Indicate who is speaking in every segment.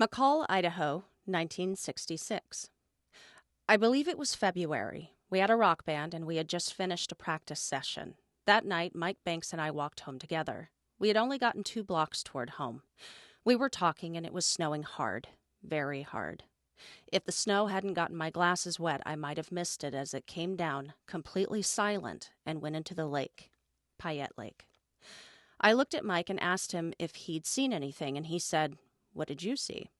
Speaker 1: McCall, Idaho, 1966. I believe it was February. We had a rock band and we had just finished a practice session. That night, Mike Banks and I walked home together. We had only gotten 2 blocks toward home. We were talking and it was snowing hard, very hard. If the snow hadn't gotten my glasses wet, I might have missed it as it came down, completely silent, and went into the lake, Payette Lake. I looked at Mike and asked him if he'd seen anything, and he said, "What did you see?"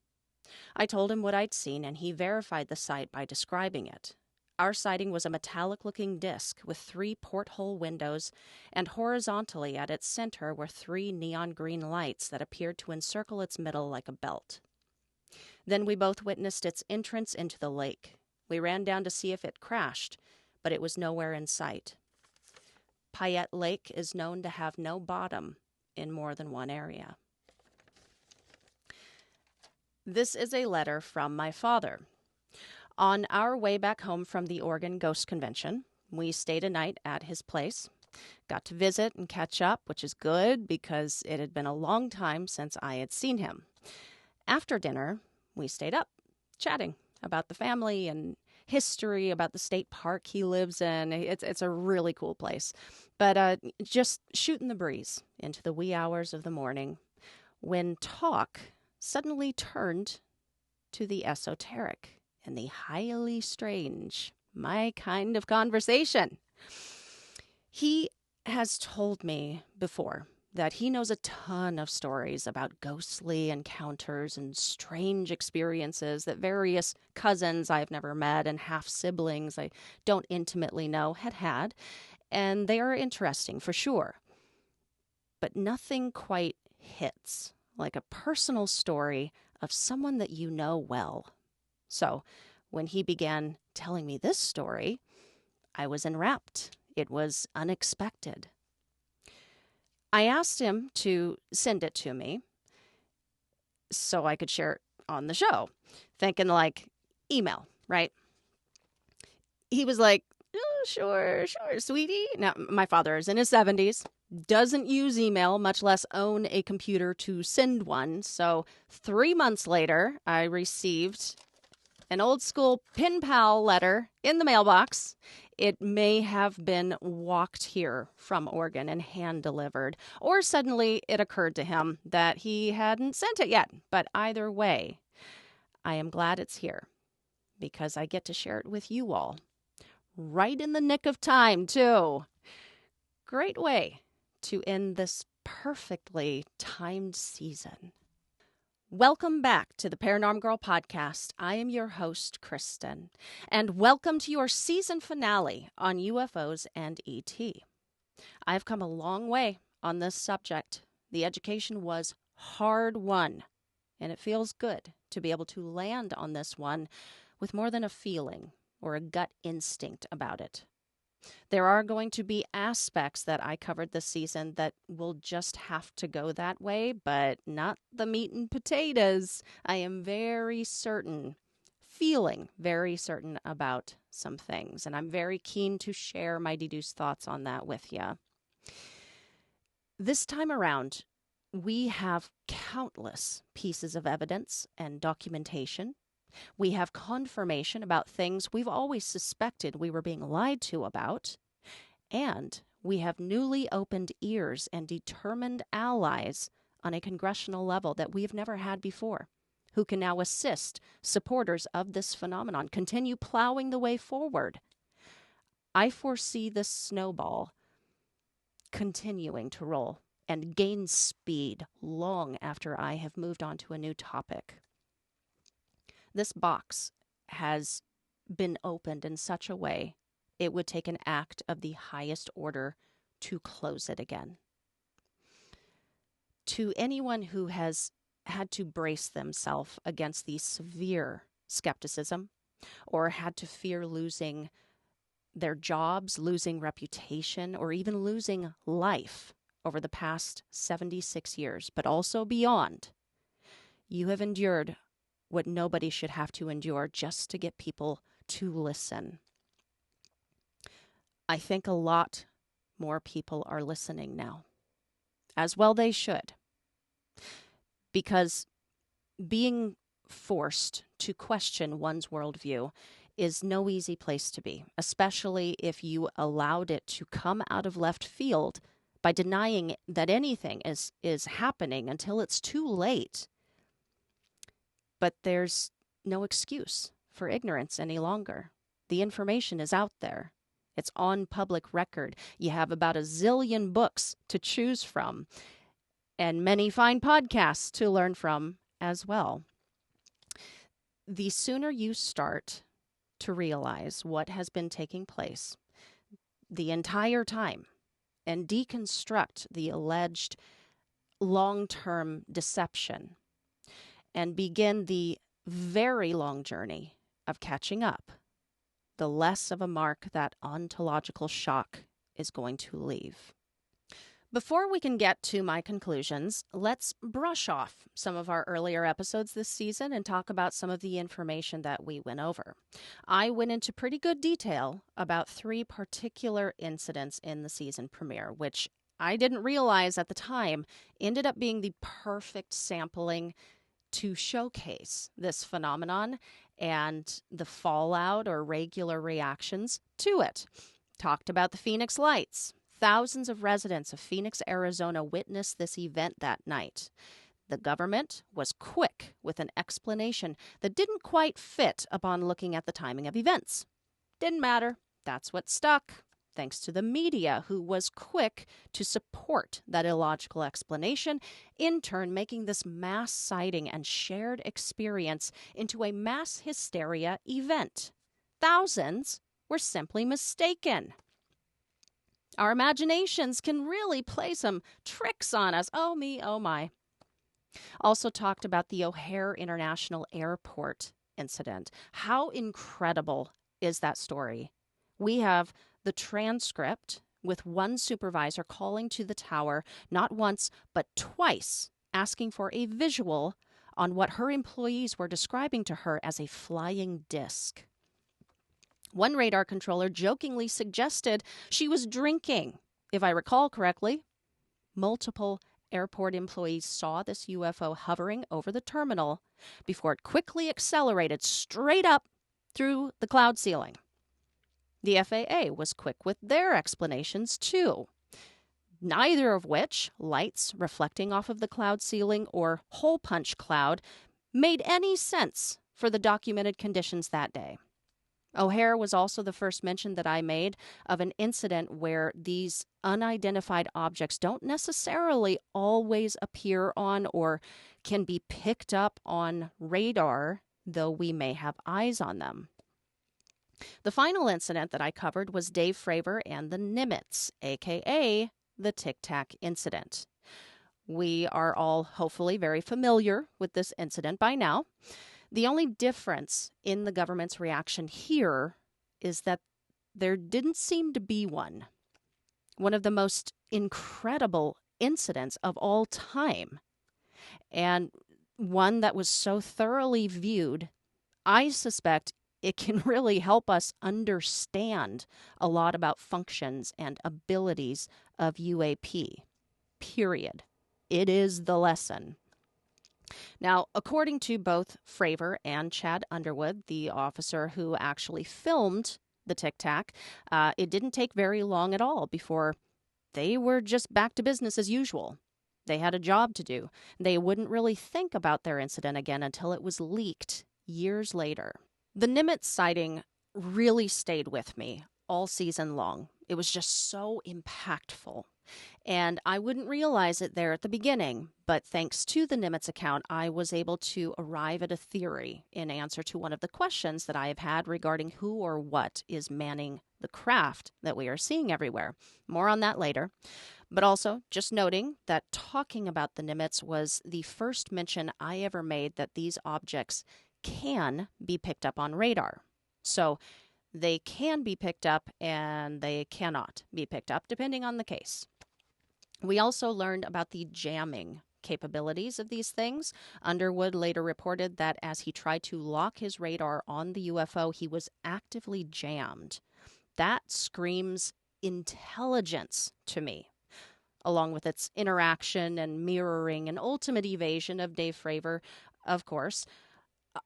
Speaker 1: I told him what I'd seen, and he verified the sight by describing it. Our sighting was a metallic-looking disc with 3 porthole windows, and horizontally at its center were 3 neon green lights that appeared to encircle its middle like a belt. Then we both witnessed its entrance into the lake. We ran down to see if it crashed, but it was nowhere in sight. Payette Lake is known to have no bottom in more than one area. This is a letter from my father. On our way back home from the Oregon Ghost Convention, we stayed a night at his place. Got to visit and catch up, which is good because it had been a long time since I had seen him. After dinner, we stayed up, chatting about the family and history, about the state park he lives in. It's a really cool place. But just shooting the breeze into the wee hours of the morning when talk suddenly turned to the esoteric and the highly strange, my kind of conversation. He has told me before that he knows a ton of stories about ghostly encounters and strange experiences that various cousins I've never met and half-siblings I don't intimately know had, and they are interesting for sure. But nothing quite hits like a personal story of someone that you know well. So when he began telling me this story, I was enwrapped. It was unexpected. I asked him to send it to me so I could share it on the show, thinking like email, right? He was like, "Oh, sure, sweetie." Now, my father is in his 70s, doesn't use email, much less own a computer to send one. So 3 months later, I received an old school pen pal letter in the mailbox. It may have been walked here from Oregon and hand delivered, or suddenly it occurred to him that he hadn't sent it yet. But either way, I am glad it's here because I get to share it with you all. Right in the nick of time, too. Great way to end this perfectly timed season. Welcome back to the Paranorm Girl podcast. I am your host, Kristen, and welcome to your season finale on UFOs and ET. I've come a long way on this subject. The education was hard won, and it feels good to be able to land on this one with more than a feeling or a gut instinct about it. There are going to be aspects that I covered this season that will just have to go that way, but not the meat and potatoes. I am very certain, feeling very certain about some things, and I'm very keen to share my deduced thoughts on that with you. This time around, we have countless pieces of evidence and documentation. We have confirmation about things we've always suspected we were being lied to about. And we have newly opened ears and determined allies on a congressional level that we've never had before, who can now assist supporters of this phenomenon continue plowing the way forward. I foresee this snowball continuing to roll and gain speed long after I have moved on to a new topic. This box has been opened in such a way it would take an act of the highest order to close it again. To anyone who has had to brace themselves against the severe skepticism or had to fear losing their jobs, losing reputation, or even losing life over the past 76 years, but also beyond, you have endured what nobody should have to endure just to get people to listen. I think a lot more people are listening now, as well they should, because being forced to question one's worldview is no easy place to be, especially if you allowed it to come out of left field by denying that anything is happening until it's too late. But there's no excuse for ignorance any longer. The information is out there. It's on public record. You have about a zillion books to choose from, and many fine podcasts to learn from as well. The sooner you start to realize what has been taking place the entire time and deconstruct the alleged long-term deception and begin the very long journey of catching up, the less of a mark that ontological shock is going to leave. Before we can get to my conclusions, let's brush off some of our earlier episodes this season and talk about some of the information that we went over. I went into pretty good detail about 3 particular incidents in the season premiere, which I didn't realize at the time ended up being the perfect sampling to showcase this phenomenon and the fallout or regular reactions to it. Talked about the Phoenix Lights. Thousands of residents of Phoenix, Arizona witnessed this event that night. The government was quick with an explanation that didn't quite fit upon looking at the timing of events. Didn't matter. That's what stuck. Thanks to the media, who was quick to support that illogical explanation, in turn making this mass sighting and shared experience into a mass hysteria event. Thousands were simply mistaken. Our imaginations can really play some tricks on us. Oh me, oh my. Also talked about the O'Hare International Airport incident. How incredible is that story? We have the transcript with one supervisor calling to the tower not once but twice, asking for a visual on what her employees were describing to her as a flying disc. One radar controller jokingly suggested she was drinking. If I recall correctly, multiple airport employees saw this UFO hovering over the terminal before it quickly accelerated straight up through the cloud ceiling. The FAA was quick with their explanations, too. Neither of which, lights reflecting off of the cloud ceiling or hole punch cloud, made any sense for the documented conditions that day. O'Hare was also the first mention that I made of an incident where these unidentified objects don't necessarily always appear on or can be picked up on radar, though we may have eyes on them. The final incident that I covered was Dave Fravor and the Nimitz, aka the Tic Tac incident. We are all hopefully very familiar with this incident by now. The only difference in the government's reaction here is that there didn't seem to be one. One of the most incredible incidents of all time, and one that was so thoroughly viewed, I suspect it can really help us understand a lot about functions and abilities of UAP. Period. It is the lesson. Now, according to both Fravor and Chad Underwood, the officer who actually filmed the Tic Tac, it didn't take very long at all before they were just back to business as usual. They had a job to do. They wouldn't really think about their incident again until it was leaked years later. The Nimitz sighting really stayed with me all season long. It was just so impactful. And I wouldn't realize it there at the beginning, but thanks to the Nimitz account, I was able to arrive at a theory in answer to one of the questions that I have had regarding who or what is manning the craft that we are seeing everywhere. More on that later. But also, just noting that talking about the Nimitz was the first mention I ever made that these objects can be picked up on radar. So they can be picked up and they cannot be picked up, depending on the case. We also learned about the jamming capabilities of these things. Underwood later reported that as he tried to lock his radar on the UFO, he was actively jammed. That screams intelligence to me, along with its interaction and mirroring and ultimate evasion of Dave Fravor, of course.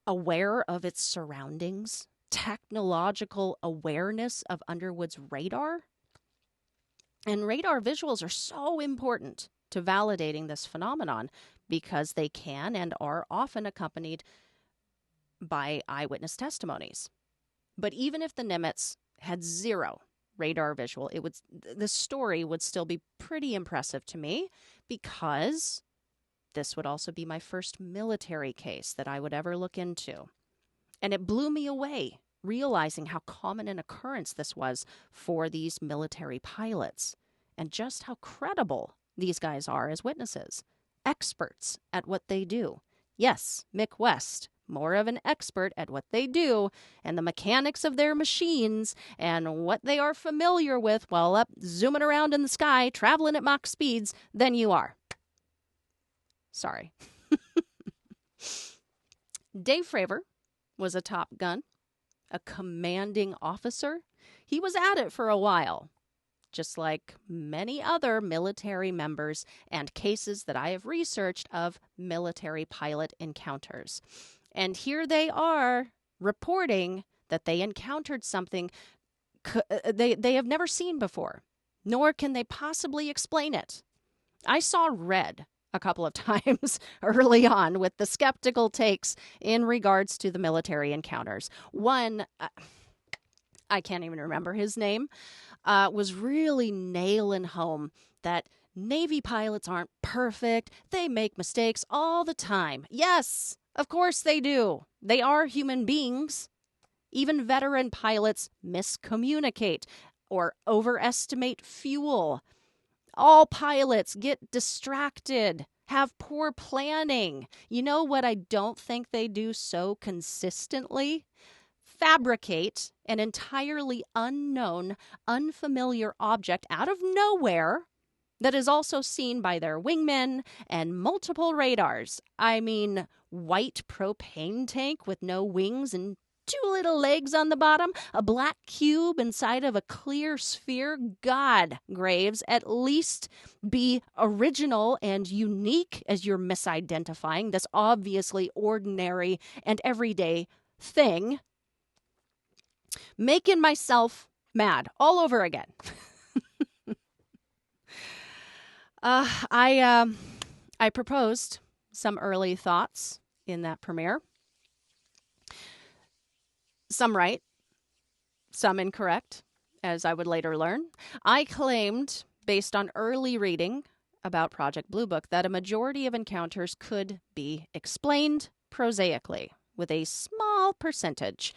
Speaker 1: aware of its surroundings, technological awareness of Underwood's radar. And radar visuals are so important to validating this phenomenon because they can and are often accompanied by eyewitness testimonies. But even if the Nimitz had zero radar visual, the story would still be pretty impressive to me, because this would also be my first military case that I would ever look into. And it blew me away realizing how common an occurrence this was for these military pilots, and just how credible these guys are as witnesses, experts at what they do. Yes, Mick West, more of an expert at what they do and the mechanics of their machines and what they are familiar with while up zooming around in the sky, traveling at Mach speeds, than you are. Sorry. Dave Fravor was a Top Gun, a commanding officer. He was at it for a while, just like many other military members and cases that I have researched of military pilot encounters. And here they are reporting that they encountered something they have never seen before, nor can they possibly explain it. I saw red a couple of times early on with the skeptical takes in regards to the military encounters. One, I can't even remember his name, was really nailing home that Navy pilots aren't perfect. They make mistakes all the time. Yes, of course they do. They are human beings. Even veteran pilots miscommunicate or overestimate fuel. All pilots get distracted, have poor planning. You know what I don't think they do so consistently? Fabricate an entirely unknown, unfamiliar object out of nowhere that is also seen by their wingmen and multiple radars. I mean, white propane tank with no wings and two little legs on the bottom, a black cube inside of a clear sphere. God, Graves, at least be original and unique as you're misidentifying this obviously ordinary and everyday thing. Making myself mad all over again. I proposed some early thoughts in that premiere. Some right, some incorrect, as I would later learn. I claimed, based on early reading about Project Blue Book, that a majority of encounters could be explained prosaically, with a small percentage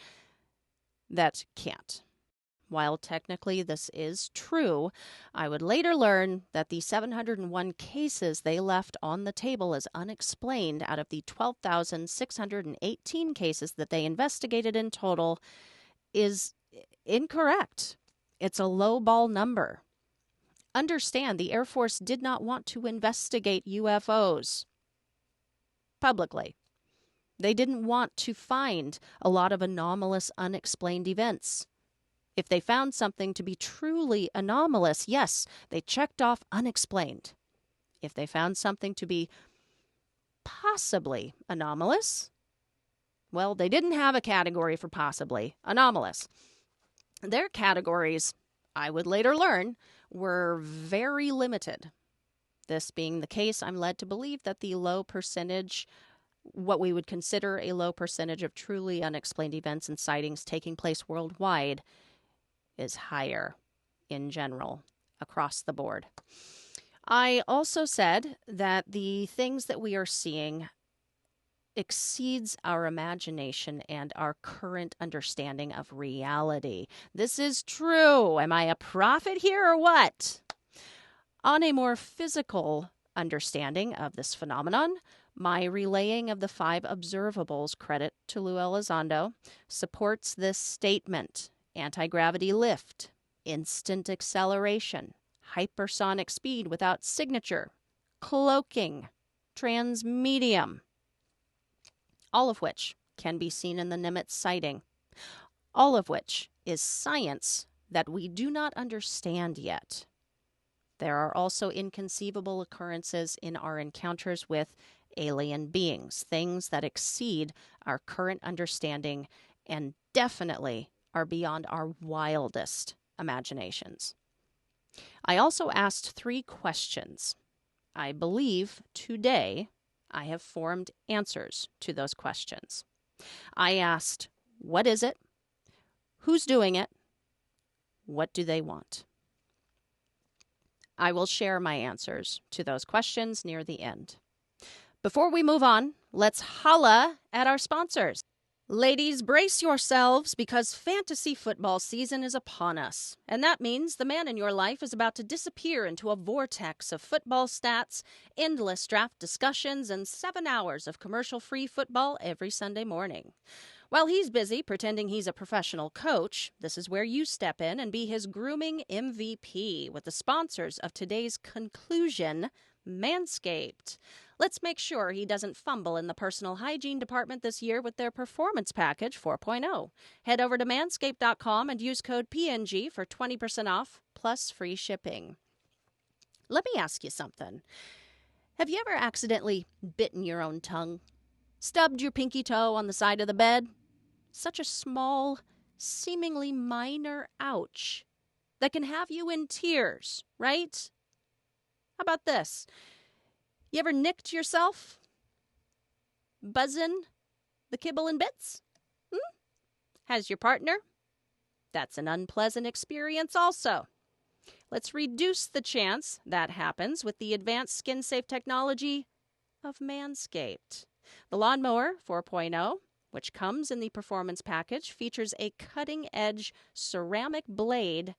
Speaker 1: that can't. While technically this is true, I would later learn that the 701 cases they left on the table as unexplained out of the 12,618 cases that they investigated in total is incorrect. It's a lowball number. Understand, the Air Force did not want to investigate UFOs publicly. They didn't want to find a lot of anomalous, unexplained events. If they found something to be truly anomalous, yes, they checked off unexplained. If they found something to be possibly anomalous, well, they didn't have a category for possibly anomalous. Their categories, I would later learn, were very limited. This being the case, I'm led to believe that the low percentage, what we would consider a low percentage of truly unexplained events and sightings taking place worldwide, is higher in general across the board. I also said that the things that we are seeing exceeds our imagination and our current understanding of reality. This is true. Am I a prophet here or what? On a more physical understanding of this phenomenon, my relaying of the 5 observables, credit to Lou Elizondo, supports this statement. Anti-gravity lift, instant acceleration, hypersonic speed without signature, cloaking, transmedium, all of which can be seen in the Nimitz sighting, all of which is science that we do not understand yet. There are also inconceivable occurrences in our encounters with alien beings, things that exceed our current understanding and definitely are beyond our wildest imaginations. I also asked 3 questions. I believe today I have formed answers to those questions. I asked, what is it? Who's doing it? What do they want? I will share my answers to those questions near the end. Before we move on, let's holla at our sponsors. Ladies, brace yourselves because fantasy football season is upon us. And that means the man in your life is about to disappear into a vortex of football stats, endless draft discussions, and 7 hours of commercial-free football every Sunday morning. While he's busy pretending he's a professional coach, this is where you step in and be his grooming MVP with the sponsors of today's conclusion, Manscaped. Let's make sure he doesn't fumble in the personal hygiene department this year with their Performance Package 4.0. Head over to manscaped.com and use code PNG for 20% off plus free shipping. Let me ask you something. Have you ever accidentally bitten your own tongue? Stubbed your pinky toe on the side of the bed? Such a small, seemingly minor ouch that can have you in tears, right? How about this? You ever nicked yourself? Buzzing the kibble and bits? Has your partner? That's an unpleasant experience also. Let's reduce the chance that happens with the advanced skin-safe technology of Manscaped. The Lawnmower 4.0, which comes in the Performance Package, features a cutting-edge ceramic blade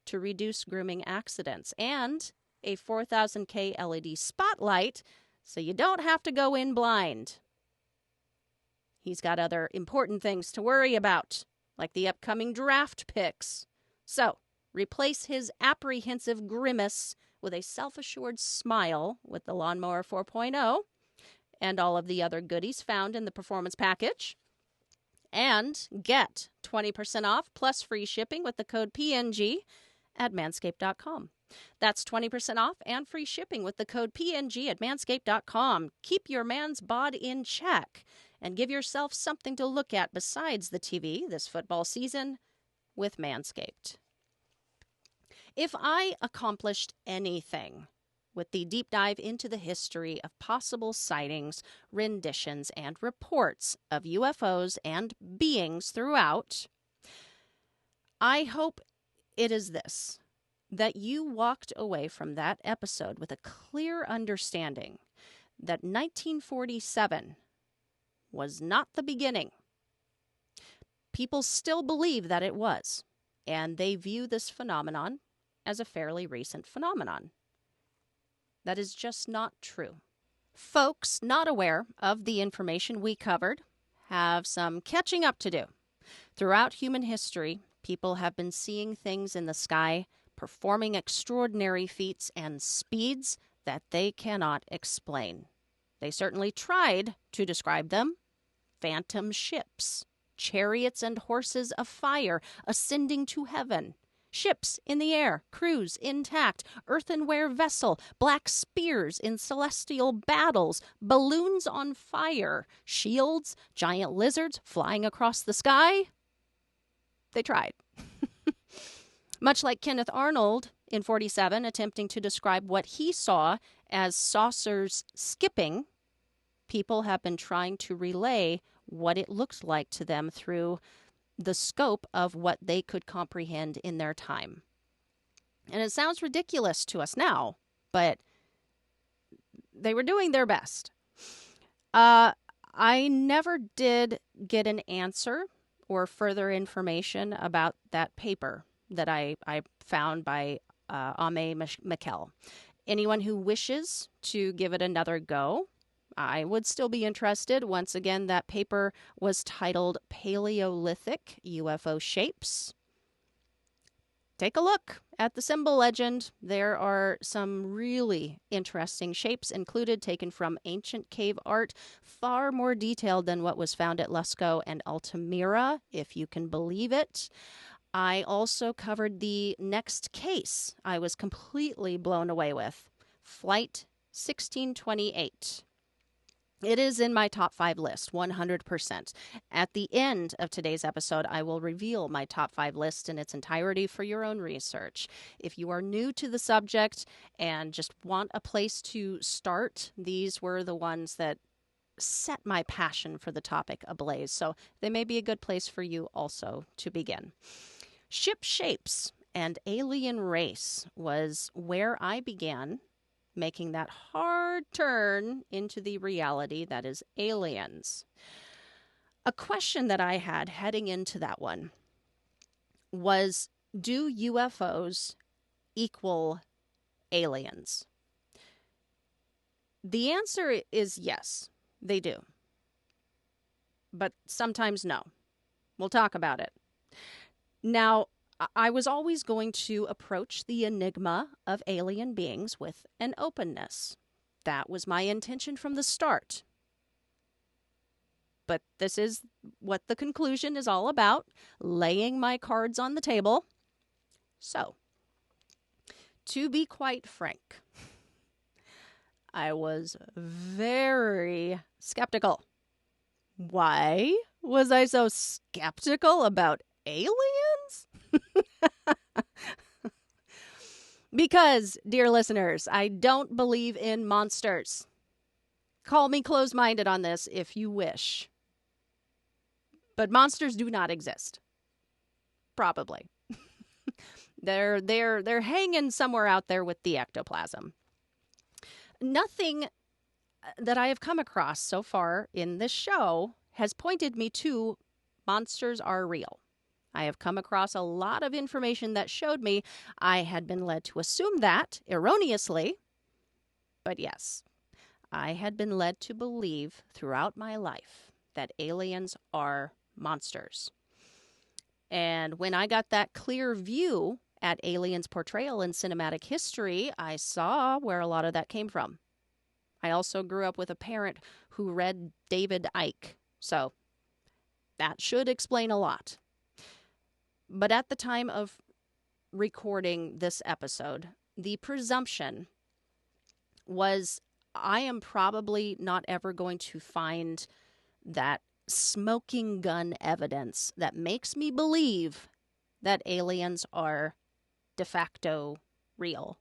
Speaker 1: to reduce grooming accidents and a 4000K LED spotlight so you don't have to go in blind. He's got other important things to worry about, like the upcoming draft picks. So, replace his apprehensive grimace with a self-assured smile with the Lawnmower 4.0 and all of the other goodies found in the Performance Package. And get 20% off plus free shipping with the code PNG at manscaped.com. That's 20% off and free shipping with the code PNG at manscaped.com. Keep your man's bod in check and give yourself something to look at besides the TV this football season with Manscaped. If I accomplished anything with the deep dive into the history of possible sightings, renditions, and reports of UFOs and beings throughout, I hope it is this, that you walked away from that episode with a clear understanding that 1947 was not the beginning. People still believe that it was, and they view this phenomenon as a fairly recent phenomenon. That is just not true. Folks not aware of the information we covered have some catching up to do. Throughout human history, people have been seeing things in the sky, performing extraordinary feats and speeds that they cannot explain. They certainly tried to describe them. Phantom ships, chariots and horses of fire ascending to heaven, ships in the air, crews intact, earthenware vessel, black spears in celestial battles, balloons on fire, shields, giant lizards flying across the sky. They tried. Much like Kenneth Arnold in 47 attempting to describe what he saw as saucers skipping, people have been trying to relay what it looked like to them through the scope of what they could comprehend in their time. And it sounds ridiculous to us now, but they were doing their best. I never did get an answer or further information about that paper that I found by Ame Mikkel. Anyone who wishes to give it another go, I would still be interested. Once again, that paper was titled Paleolithic UFO Shapes. Take a look at the symbol legend. There are some really interesting shapes included, taken from ancient cave art, far more detailed than what was found at Lusco and Altamira, if you can believe it. I also covered the next case I was completely blown away with, Flight 1628. It is in my top 5 list, 100%. At the end of today's episode, I will reveal my top 5 list in its entirety for your own research. If you are new to the subject and just want a place to start, these were the ones that set my passion for the topic ablaze. So they may be a good place for you also to begin. Ship shapes and alien race was where I began making that hard turn into the reality that is aliens. A question that I had heading into that one was, do UFOs equal aliens? The answer is yes, they do. But sometimes no. We'll talk about it. Now, I was always going to approach the enigma of alien beings with an openness. That was my intention from the start. But this is what the conclusion is all about, laying my cards on the table. So, to be quite frank, I was very skeptical. Why was I so skeptical about aliens? Because, dear listeners, I don't believe in monsters. Call me closed-minded on this if you wish. But monsters do not exist. Probably. They're hanging somewhere out there with the ectoplasm. Nothing that I have come across so far in this show has pointed me to monsters are real. I have come across a lot of information that showed me I had been led to assume that, erroneously. But yes, I had been led to believe throughout my life that aliens are monsters. And when I got that clear view at aliens' portrayal in cinematic history, I saw where a lot of that came from. I also grew up with a parent who read David Icke, so that should explain a lot. But at the time of recording this episode, the presumption was I am probably not ever going to find that smoking gun evidence that makes me believe that aliens are de facto real.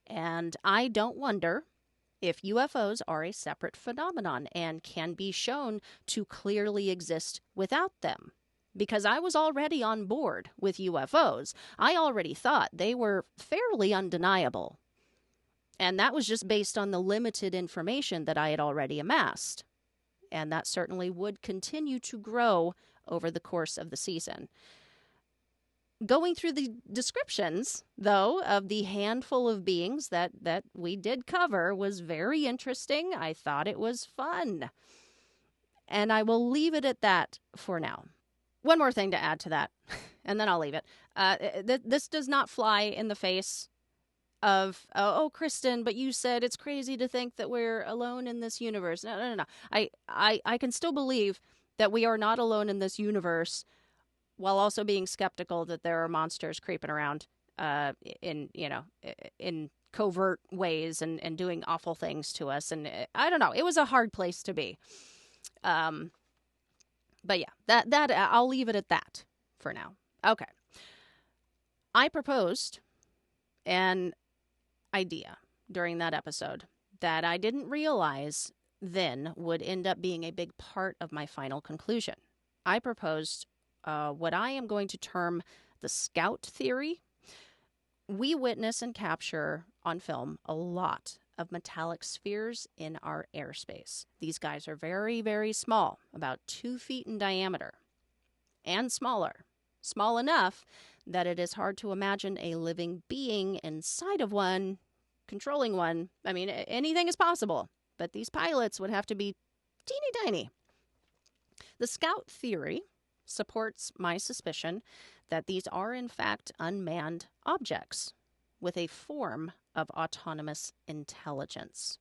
Speaker 1: And I don't wonder if UFOs are a separate phenomenon and can be shown to clearly exist without them. Because I was already on board with UFOs. I already thought they were fairly undeniable. And that was just based on the limited information that I had already amassed. And that certainly would continue to grow over the course of the season. Going through the descriptions, though, of the handful of beings that we did cover was very interesting. I thought it was fun. And I will leave it at that for now. One more thing to add to that, and then I'll leave it. This does not fly in the face of, oh, Kristen, but you said it's crazy to think that we're alone in this universe. No. I can still believe that we are not alone in this universe while also being skeptical that there are monsters creeping around in covert ways and doing awful things to us. And I don't know. It was a hard place to be. But yeah, that I'll leave it at that for now. Okay. I proposed an idea during that episode that I didn't realize then would end up being a big part of my final conclusion. I proposed what I am going to term the scout theory. We witness and capture on film a lot of metallic spheres in our airspace. These guys are very, very small, about 2 feet in diameter, and smaller. Small enough that it is hard to imagine a living being inside of one, controlling one. I mean, anything is possible, but these pilots would have to be teeny tiny. The scout theory supports my suspicion that these are in fact unmanned objects with a form of autonomous intelligence.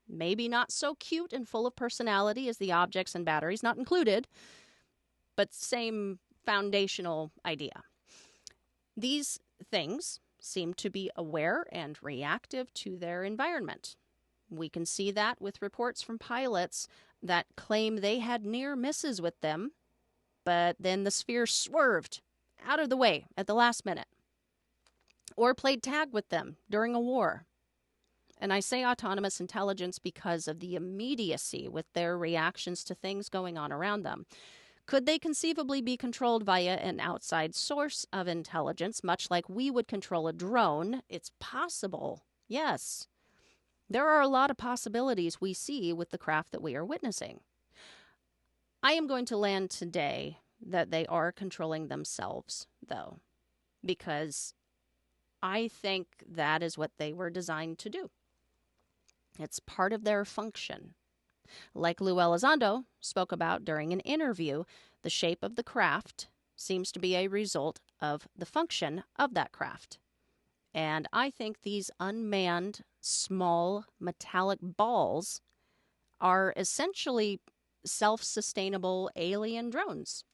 Speaker 1: Maybe not so cute and full of personality as the objects and batteries not included, but same foundational idea. These things seem to be aware and reactive to their environment. We can see that with reports from pilots that claim they had near misses with them, but then the sphere swerved out of the way at the last minute, or played tag with them during a war. And I say autonomous intelligence because of the immediacy with their reactions to things going on around them. Could they conceivably be controlled via an outside source of intelligence, much like we would control a drone? It's possible, yes. There are a lot of possibilities we see with the craft that we are witnessing. I am going to land today that they are controlling themselves, though, because I think that is what they were designed to do. It's part of their function. Like Lou Elizondo spoke about during an interview, the shape of the craft seems to be a result of the function of that craft. And I think these unmanned, small, metallic balls are essentially self-sustainable alien drones.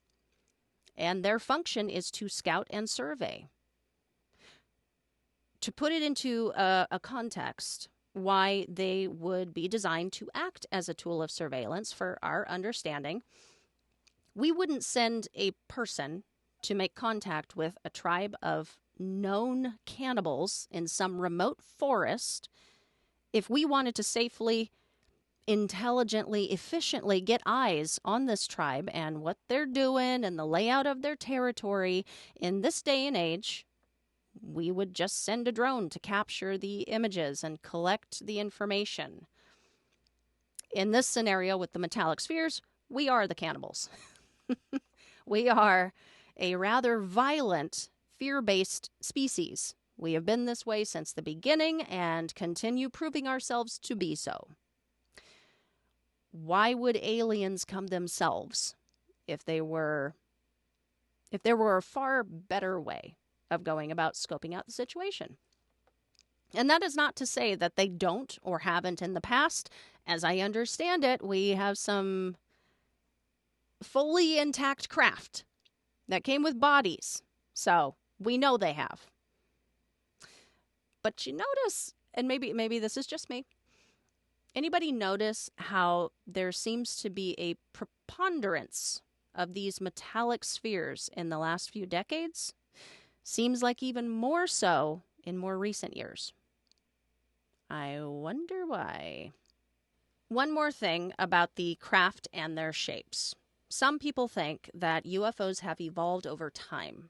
Speaker 1: And their function is to scout and survey. To put it into a context, why they would be designed to act as a tool of surveillance for our understanding, we wouldn't send a person to make contact with a tribe of known cannibals in some remote forest if we wanted to safely, intelligently, efficiently get eyes on this tribe and what they're doing and the layout of their territory. In this day and age, we would just send a drone to capture the images and collect the information. In this scenario with the metallic spheres, we are the cannibals. We are a rather violent, fear-based species. We have been this way since the beginning and continue proving ourselves to be so. Why would aliens come themselves if there were a far better way of going about scoping out the situation? And that is not to say that they don't or haven't in the past. As I understand it, we have some fully intact craft that came with bodies. So we know they have. But you notice, and maybe this is just me, anybody notice how there seems to be a preponderance of these metallic spheres in the last few decades? Seems like even more so in more recent years. I wonder why. One more thing about the craft and their shapes. Some people think that UFOs have evolved over time,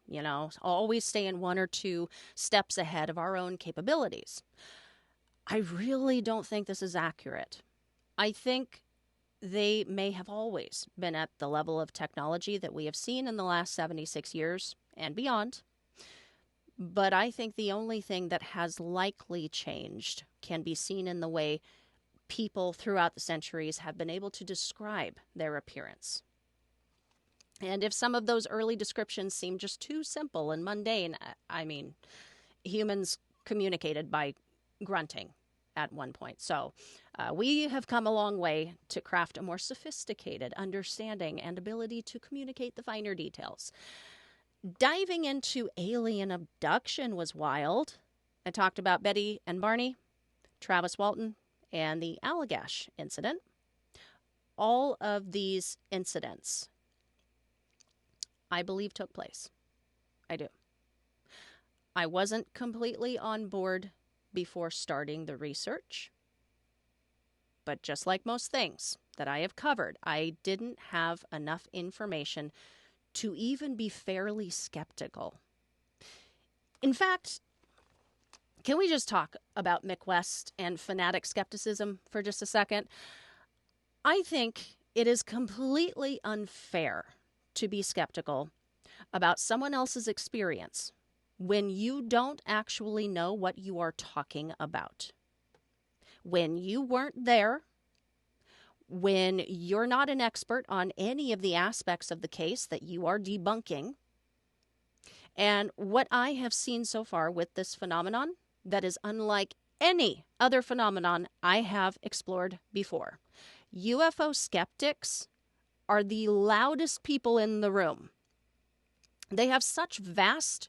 Speaker 1: always staying one or two steps ahead of our own capabilities. I really don't think this is accurate. I think they may have always been at the level of technology that we have seen in the last 76 years and beyond. But I think the only thing that has likely changed can be seen in the way people throughout the centuries have been able to describe their appearance. And if some of those early descriptions seem just too simple and mundane, I mean, humans communicated by grunting at one point. So we have come a long way to craft a more sophisticated understanding and ability to communicate the finer details. Diving into alien abduction was wild. I talked about Betty and Barney, Travis Walton, and the Allagash incident. All of these incidents, I believe, took place. I do. I wasn't completely on board before starting the research. But just like most things that I have covered, I didn't have enough information to even be fairly skeptical. In fact, can we just talk about Mick West and fanatic skepticism for just a second? I think it is completely unfair to be skeptical about someone else's experience when you don't actually know what you are talking about. When you weren't there, when you're not an expert on any of the aspects of the case that you are debunking. And what I have seen so far with this phenomenon that is unlike any other phenomenon I have explored before. UFO skeptics are the loudest people in the room. They have such vast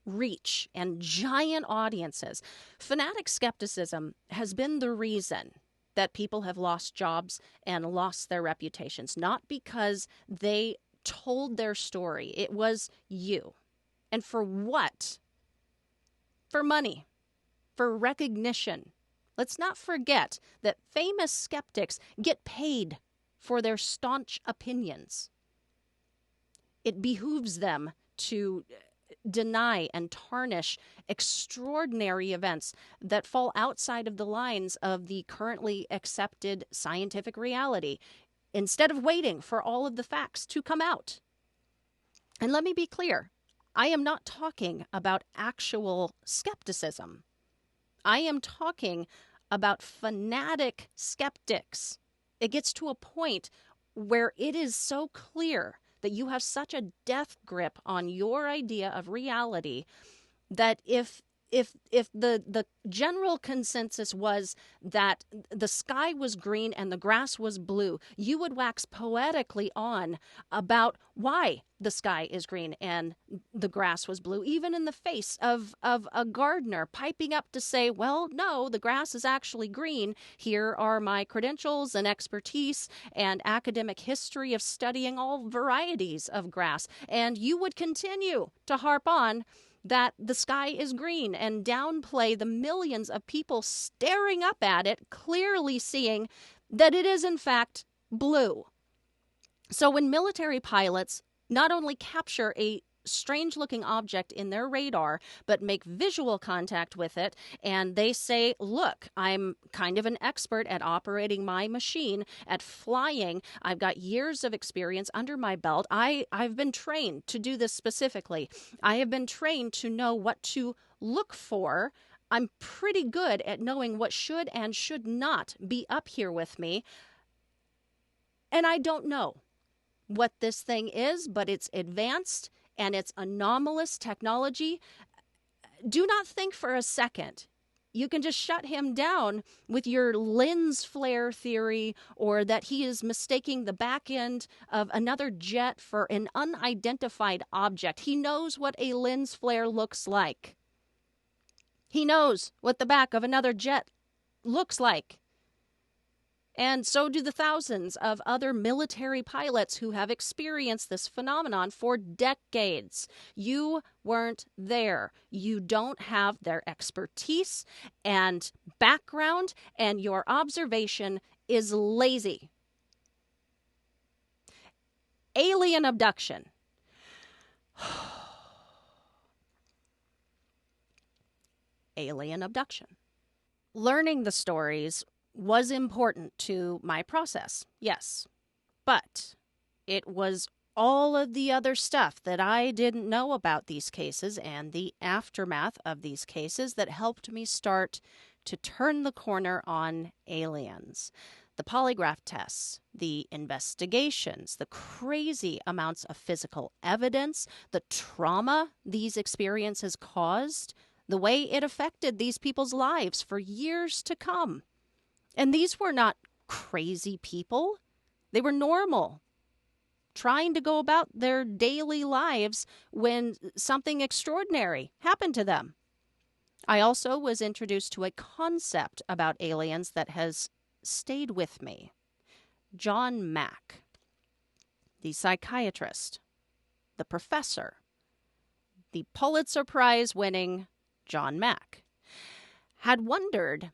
Speaker 1: reach and giant audiences. Fanatic skepticism has been the reason that people have lost jobs and lost their reputations, not because they told their story. It was you. And for what? For money, for recognition. Let's not forget that famous skeptics get paid for their staunch opinions. It behooves them to deny and tarnish extraordinary events that fall outside of the lines of the currently accepted scientific reality, instead of waiting for all of the facts to come out. And let me be clear, I am not talking about actual skepticism. I am talking about fanatic skeptics. It gets to a point where it is so clear that you have such a death grip on your idea of reality that if the general consensus was that the sky was green and the grass was blue, you would wax poetically on about why the sky is green and the grass was blue, even in the face of a gardener piping up to say, well, no, the grass is actually green. Here are my credentials and expertise and academic history of studying all varieties of grass. And you would continue to harp on that the sky is green and downplay the millions of people staring up at it, clearly seeing that it is in fact blue. So when military pilots not only capture a strange-looking object in their radar, but make visual contact with it, and they say, look, I'm kind of an expert at operating my machine, at flying. I've got years of experience under my belt. I've been trained to do this specifically. I have been trained to know what to look for. I'm pretty good at knowing what should and should not be up here with me. And I don't know what this thing is, but it's advanced and it's anomalous technology. Do not think for a second you can just shut him down with your lens flare theory, or that he is mistaking the back end of another jet for an unidentified object. He knows what a lens flare looks like. He knows what the back of another jet looks like. And so do the thousands of other military pilots who have experienced this phenomenon for decades. You weren't there. You don't have their expertise and background, and your observation is lazy. Alien abduction. Alien abduction. Learning the stories was important to my process, yes. But it was all of the other stuff that I didn't know about these cases and the aftermath of these cases that helped me start to turn the corner on aliens. The polygraph tests, the investigations, the crazy amounts of physical evidence, the trauma these experiences caused, the way it affected these people's lives for years to come. And these were not crazy people. They were normal, trying to go about their daily lives when something extraordinary happened to them. I also was introduced to a concept about aliens that has stayed with me. John Mack, the psychiatrist, the professor, the Pulitzer Prize-winning John Mack, had wondered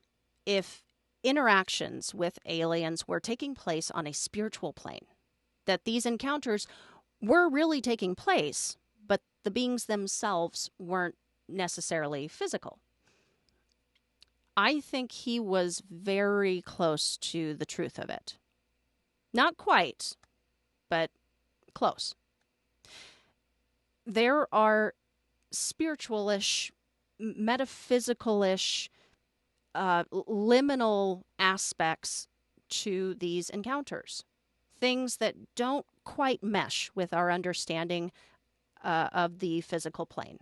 Speaker 1: if interactions with aliens were taking place on a spiritual plane, that these encounters were really taking place, but the beings themselves weren't necessarily physical. I think he was very close to the truth of it. Not quite, but close. There are spiritualish, metaphysicalish, liminal aspects to these encounters. Things that don't quite mesh with our understanding of the physical plane.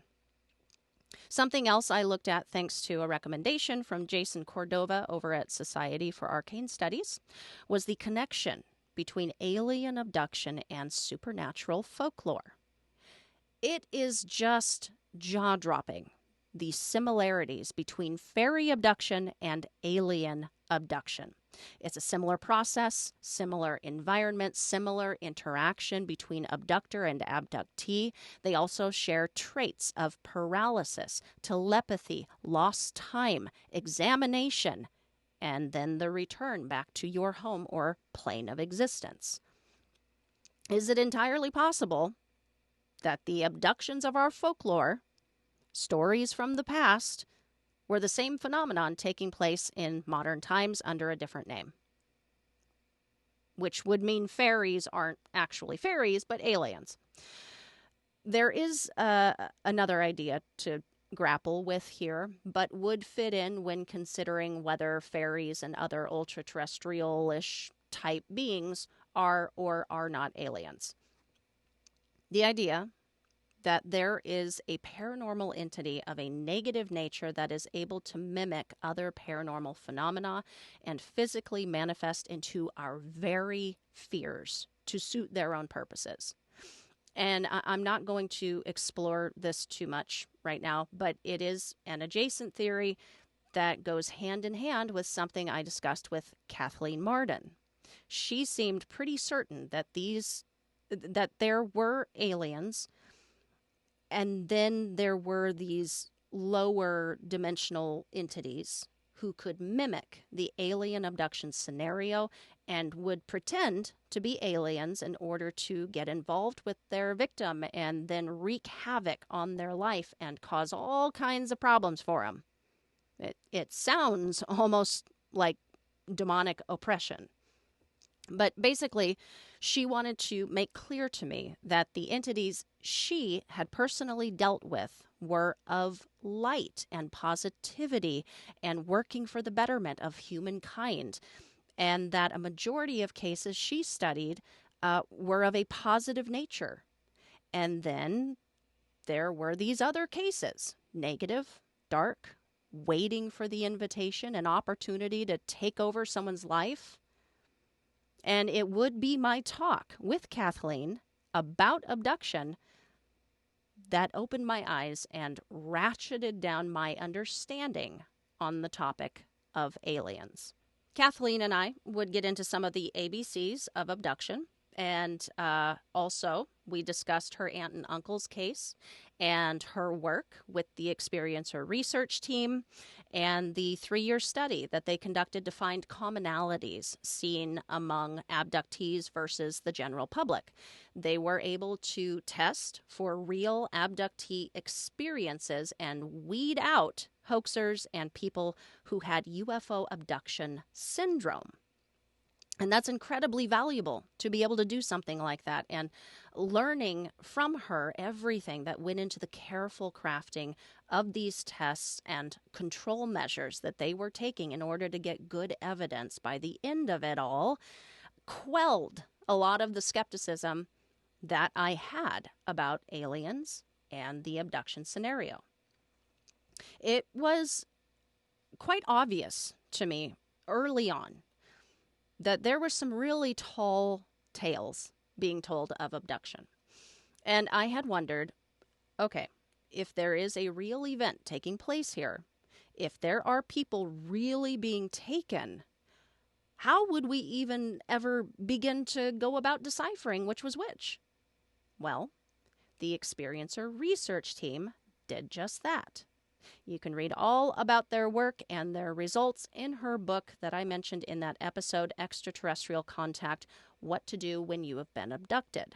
Speaker 1: Something else I looked at thanks to a recommendation from Jason Cordova over at Society for Arcane Studies was the connection between alien abduction and supernatural folklore. It is just jaw-dropping, the similarities between fairy abduction and alien abduction. It's a similar process, similar environment, similar interaction between abductor and abductee. They also share traits of paralysis, telepathy, lost time, examination, and then the return back to your home or plane of existence. Is it entirely possible that the abductions of our folklore, stories from the past, were the same phenomenon taking place in modern times under a different name? Which would mean fairies aren't actually fairies, but aliens. There is another idea to grapple with here, but would fit in when considering whether fairies and other ultra-terrestrial-ish type beings are or are not aliens. The idea that there is a paranormal entity of a negative nature that is able to mimic other paranormal phenomena and physically manifest into our very fears to suit their own purposes. And I'm not going to explore this too much right now, but it is an adjacent theory that goes hand in hand with something I discussed with Kathleen Marden. She seemed pretty certain that there were aliens, and then there were these lower dimensional entities who could mimic the alien abduction scenario and would pretend to be aliens in order to get involved with their victim and then wreak havoc on their life and cause all kinds of problems for them. It sounds almost like demonic oppression. But basically, she wanted to make clear to me that the entities she had personally dealt with were of light and positivity and working for the betterment of humankind, and that a majority of cases she studied were of a positive nature. And then there were these other cases, negative, dark, waiting for the invitation and opportunity to take over someone's life. And it would be my talk with Kathleen about abduction that opened my eyes and ratcheted down my understanding on the topic of aliens. Kathleen and I would get into some of the ABCs of abduction, and also we discussed her aunt and uncle's case and her work with the Experiencer research team and the 3-year study that they conducted to find commonalities seen among abductees versus the general public. They were able to test for real abductee experiences and weed out hoaxers and people who had UFO abduction syndrome. And that's incredibly valuable to be able to do something like that. And learning from her everything that went into the careful crafting of these tests and control measures that they were taking in order to get good evidence by the end of it all quelled a lot of the skepticism that I had about aliens and the abduction scenario. It was quite obvious to me early on that there were some really tall tales being told of abduction. And I had wondered, okay, if there is a real event taking place here, if there are people really being taken, how would we even ever begin to go about deciphering which was which? Well, the Experiencer research team did just that. You can read all about their work and their results in her book that I mentioned in that episode, Extraterrestrial Contact: What to Do When You Have Been Abducted.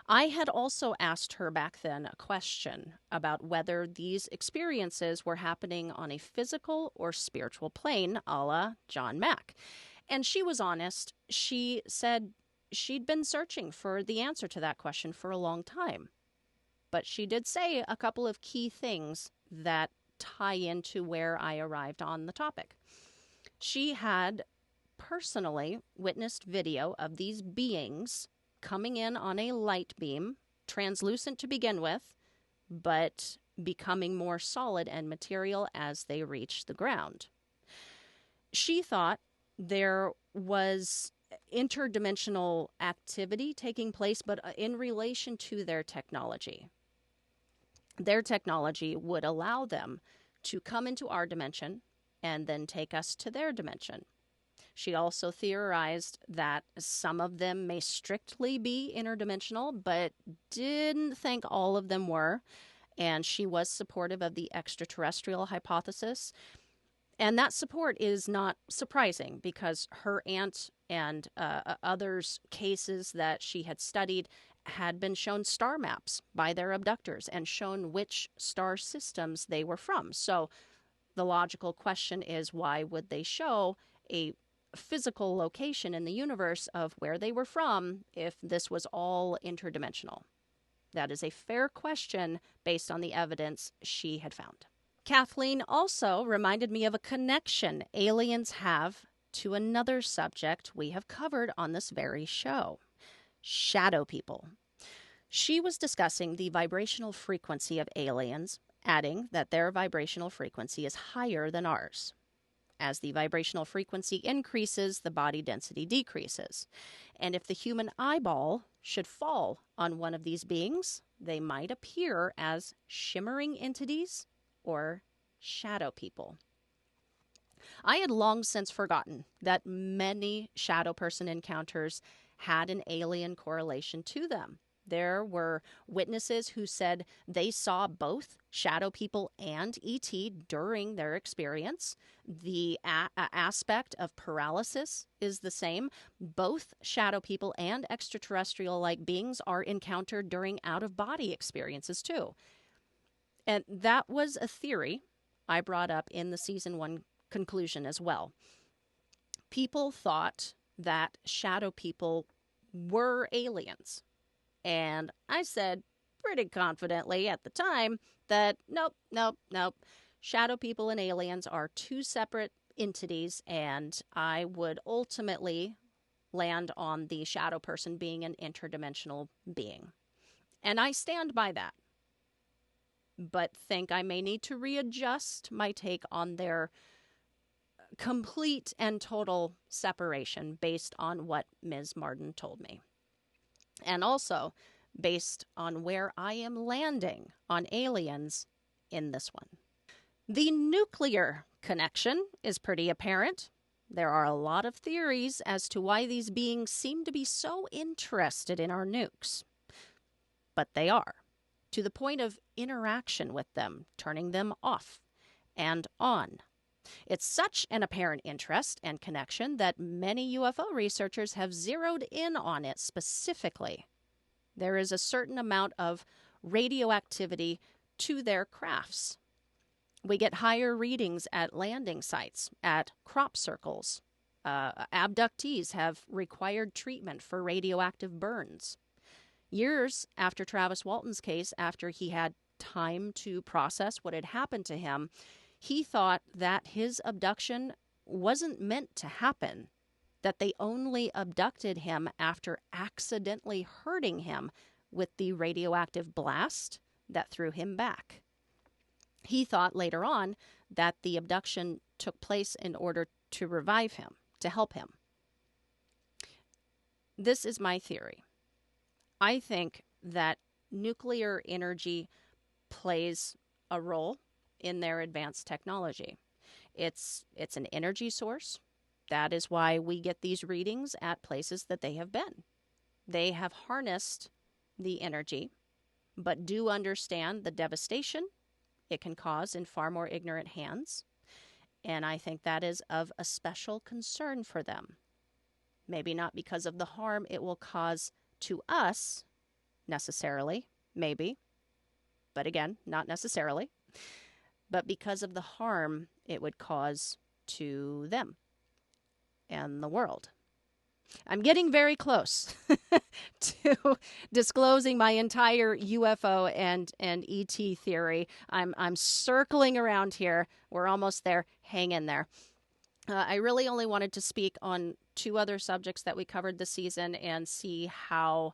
Speaker 1: I had also asked her back then a question about whether these experiences were happening on a physical or spiritual plane, a la John Mack. And she was honest. She said she'd been searching for the answer to that question for a long time. But she did say a couple of key things that tie into where I arrived on the topic. She had personally witnessed video of these beings coming in on a light beam, translucent to begin with, but becoming more solid and material as they reached the ground. She thought there was interdimensional activity taking place, but in relation to their technology. Their technology would allow them to come into our dimension and then take us to their dimension. She also theorized that some of them may strictly be interdimensional, but didn't think all of them were. And she was supportive of the extraterrestrial hypothesis. And that support is not surprising because her aunt and others' cases that she had studied had been shown star maps by their abductors and shown which star systems they were from. So the logical question is, why would they show a physical location in the universe of where they were from if this was all interdimensional? That is a fair question based on the evidence she had found. Kathleen also reminded me of a connection aliens have to another subject we have covered on this very show: shadow people. She was discussing the vibrational frequency of aliens, adding that their vibrational frequency is higher than ours. As the vibrational frequency increases, the body density decreases. And if the human eyeball should fall on one of these beings, they might appear as shimmering entities or shadow people. I had long since forgotten that many shadow person encounters had an alien correlation to them. There were witnesses who said they saw both shadow people and ET during their experience. The aspect of paralysis is the same. Both shadow people and extraterrestrial-like beings are encountered during out-of-body experiences too. And that was a theory I brought up in the season 1 conclusion as well. People thought that shadow people were aliens. And I said pretty confidently at the time that nope. Shadow people and aliens are two separate entities, and I would ultimately land on the shadow person being an interdimensional being. And I stand by that, but think I may need to readjust my take on their complete and total separation based on what Ms. Martin told me. And also based on where I am landing on aliens in this one. The nuclear connection is pretty apparent. There are a lot of theories as to why these beings seem to be so interested in our nukes. But they are, to the point of interaction with them, turning them off and on. It's such an apparent interest and connection that many UFO researchers have zeroed in on it specifically. There is a certain amount of radioactivity to their crafts. We get higher readings at landing sites, at crop circles. Abductees have required treatment for radioactive burns. Years after Travis Walton's case, after he had time to process what had happened to him, he thought that his abduction wasn't meant to happen, that they only abducted him after accidentally hurting him with the radioactive blast that threw him back. He thought later on that the abduction took place in order to revive him, to help him. This is my theory. I think that nuclear energy plays a role in their advanced technology. It's an energy source. That is why we get these readings at places that they have been. They have harnessed the energy, but do understand the devastation it can cause in far more ignorant hands. And I think that is of a special concern for them. Maybe not because of the harm it will cause to us, necessarily, maybe. But again, not necessarily. But because of the harm it would cause to them and the world. I'm getting very close to disclosing my entire UFO and ET theory. I'm circling around here. We're almost there. Hang in there. I really only wanted to speak on 2 other subjects that we covered this season and see how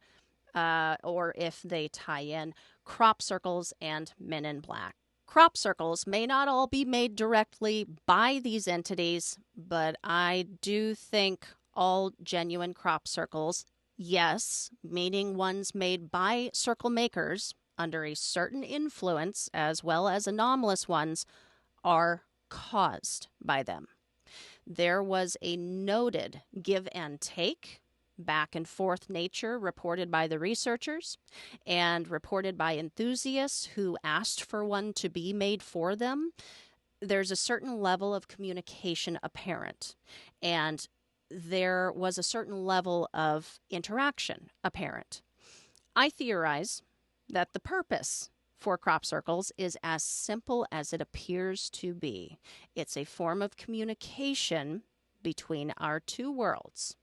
Speaker 1: or if they tie in: crop circles and men in black. Crop circles may not all be made directly by these entities, but I do think all genuine crop circles, yes, meaning ones made by circle makers under a certain influence, as well as anomalous ones, are caused by them. There was a noted give and take, back and forth nature reported by the researchers and reported by enthusiasts who asked for one to be made for them. There's a certain level of communication apparent, and there was a certain level of interaction apparent. I theorize that the purpose for crop circles is as simple as it appears to be. It's a form of communication between our two worlds.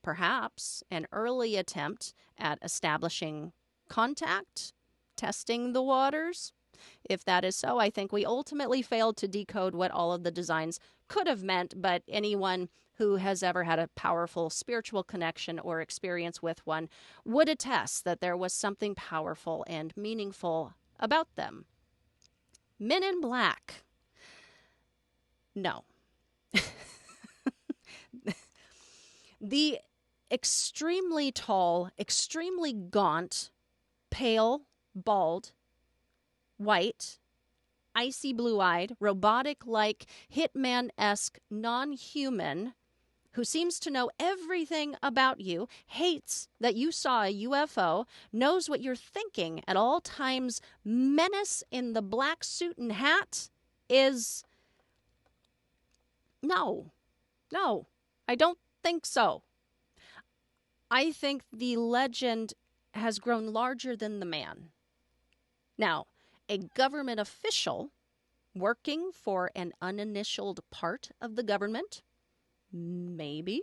Speaker 1: Perhaps an early attempt at establishing contact, testing the waters. If that is so, I think we ultimately failed to decode what all of the designs could have meant, but anyone who has ever had a powerful spiritual connection or experience with one would attest that there was something powerful and meaningful about them. Men in Black. No. The extremely tall, extremely gaunt, pale, bald, white, icy blue-eyed, robotic-like, hitman-esque, non-human who seems to know everything about you, hates that you saw a UFO, knows what you're thinking at all times, menace in the black suit and hat is... No, I don't think so. I think the legend has grown larger than the man. Now, a government official working for an uninitialed part of the government, maybe,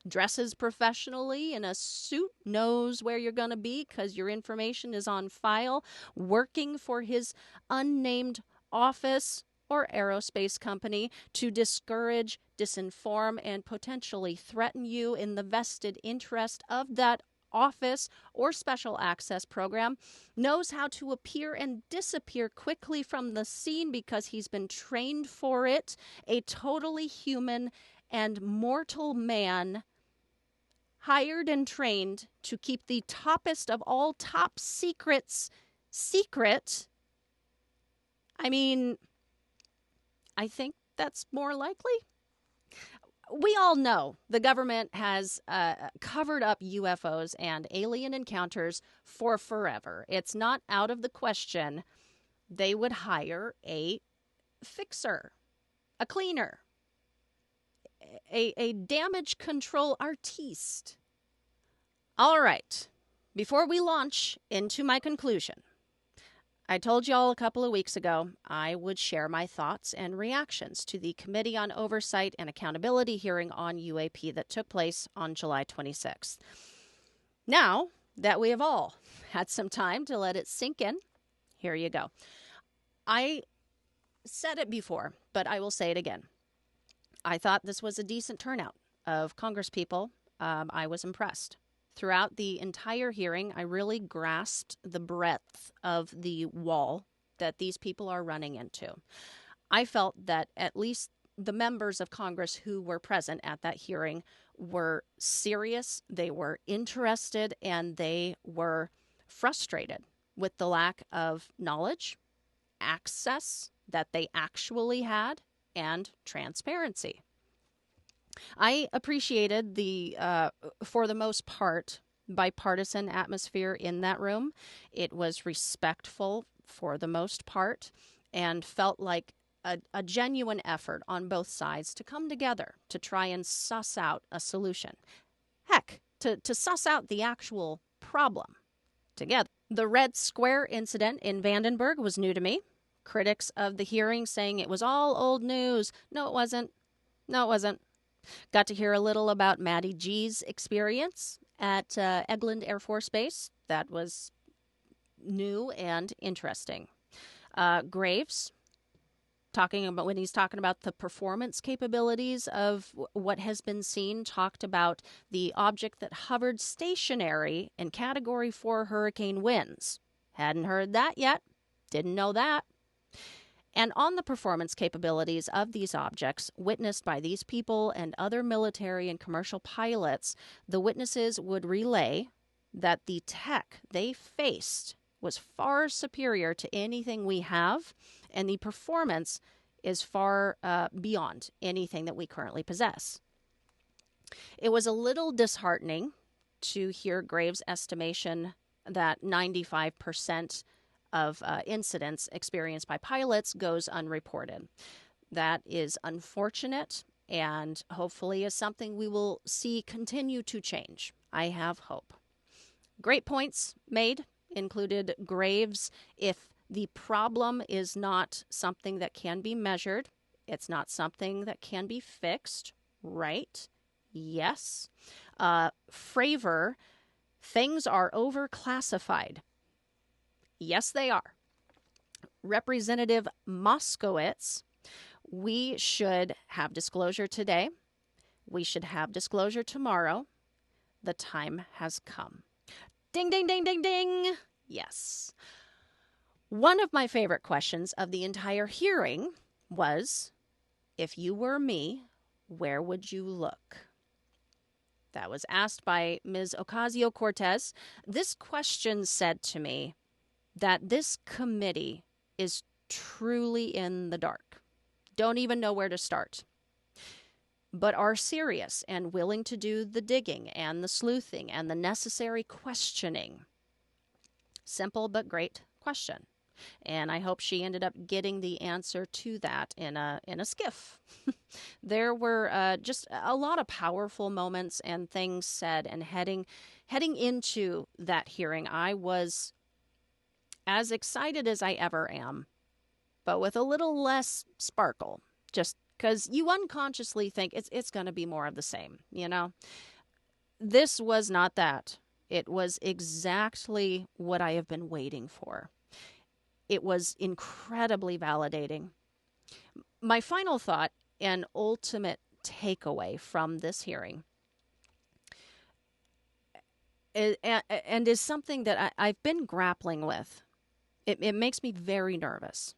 Speaker 1: dresses professionally in a suit, knows where you're going to be because your information is on file, working for his unnamed office or aerospace company to discourage, disinform, and potentially threaten you in the vested interest of that office or special access program, knows how to appear and disappear quickly from the scene because he's been trained for it, a totally human and mortal man hired and trained to keep the toppest of all top secrets secret. I mean, I think that's more likely. We all know the government has covered up UFOs and alien encounters for forever. It's not out of the question they would hire a fixer, a cleaner, a damage control artiste. All right, before we launch into my conclusion, I told y'all a couple of weeks ago I would share my thoughts and reactions to the Committee on Oversight and Accountability hearing on UAP that took place on July 26th. Now that we have all had some time to let it sink in, here you go. I said it before, but I will say it again. I thought this was a decent turnout of congresspeople. I was impressed. Throughout the entire hearing, I really grasped the breadth of the wall that these people are running into. I felt that at least the members of Congress who were present at that hearing were serious, they were interested, and they were frustrated with the lack of knowledge, access that they actually had, and transparency. I appreciated the, for the most part, bipartisan atmosphere in that room. It was respectful for the most part and felt like a genuine effort on both sides to come together to try and suss out a solution. Heck, to suss out the actual problem together. The Red Square incident in Vandenberg was new to me. Critics of the hearing saying it was all old news. No, it wasn't. Got to hear a little about Maddie G's experience at Eglin Air Force Base. That was new and interesting. Graves, talking about when he's talking about the performance capabilities of what has been seen, talked about the object that hovered stationary in Category 4 hurricane winds. Hadn't heard that yet. Didn't know that. And on the performance capabilities of these objects witnessed by these people and other military and commercial pilots, the witnesses would relay that the tech they faced was far superior to anything we have, and the performance is far beyond anything that we currently possess. It was a little disheartening to hear Graves' estimation that 95% of incidents experienced by pilots goes unreported. That is unfortunate and hopefully is something we will see continue to change. I have hope. Great points made, included Graves. If the problem is not something that can be measured, it's not something that can be fixed, right? Yes. Fravor, things are overclassified. Yes, they are. Representative Moskowitz, we should have disclosure today. We should have disclosure tomorrow. The time has come. Ding, ding, ding, ding, ding. Yes. One of my favorite questions of the entire hearing was, if you were me, where would you look? That was asked by Ms. Ocasio-Cortez. This question said to me that this committee is truly in the dark. Don't even know where to start, but are serious and willing to do the digging and the sleuthing and the necessary questioning. Simple but great question. And I hope she ended up getting the answer to that in a skiff. There were just a lot of powerful moments and things said, and heading into that hearing, I was as excited as I ever am, but with a little less sparkle, just because you unconsciously think it's going to be more of the same, you know? This was not that. It was exactly what I have been waiting for. It was incredibly validating. My final thought and ultimate takeaway from this hearing is something that I've been grappling with. It makes me very nervous.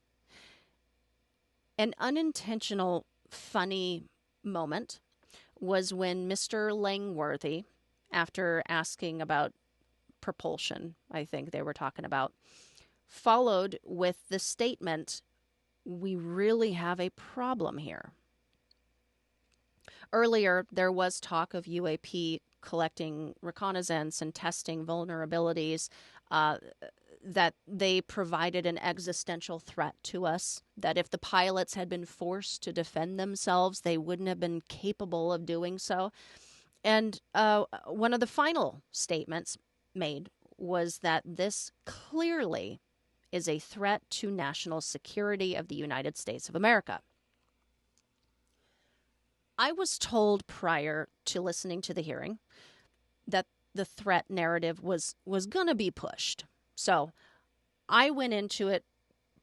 Speaker 1: An unintentional, funny moment was when Mr. Langworthy, after asking about propulsion, I think they were talking about, followed with the statement, "We really have a problem here." Earlier, there was talk of UAP collecting reconnaissance and testing vulnerabilities, that they provided an existential threat to us, that if the pilots had been forced to defend themselves, they wouldn't have been capable of doing so. And one of the final statements made was that this clearly is a threat to national security of the United States of America. I was told prior to listening to the hearing that the threat narrative was going to be pushed. So I went into it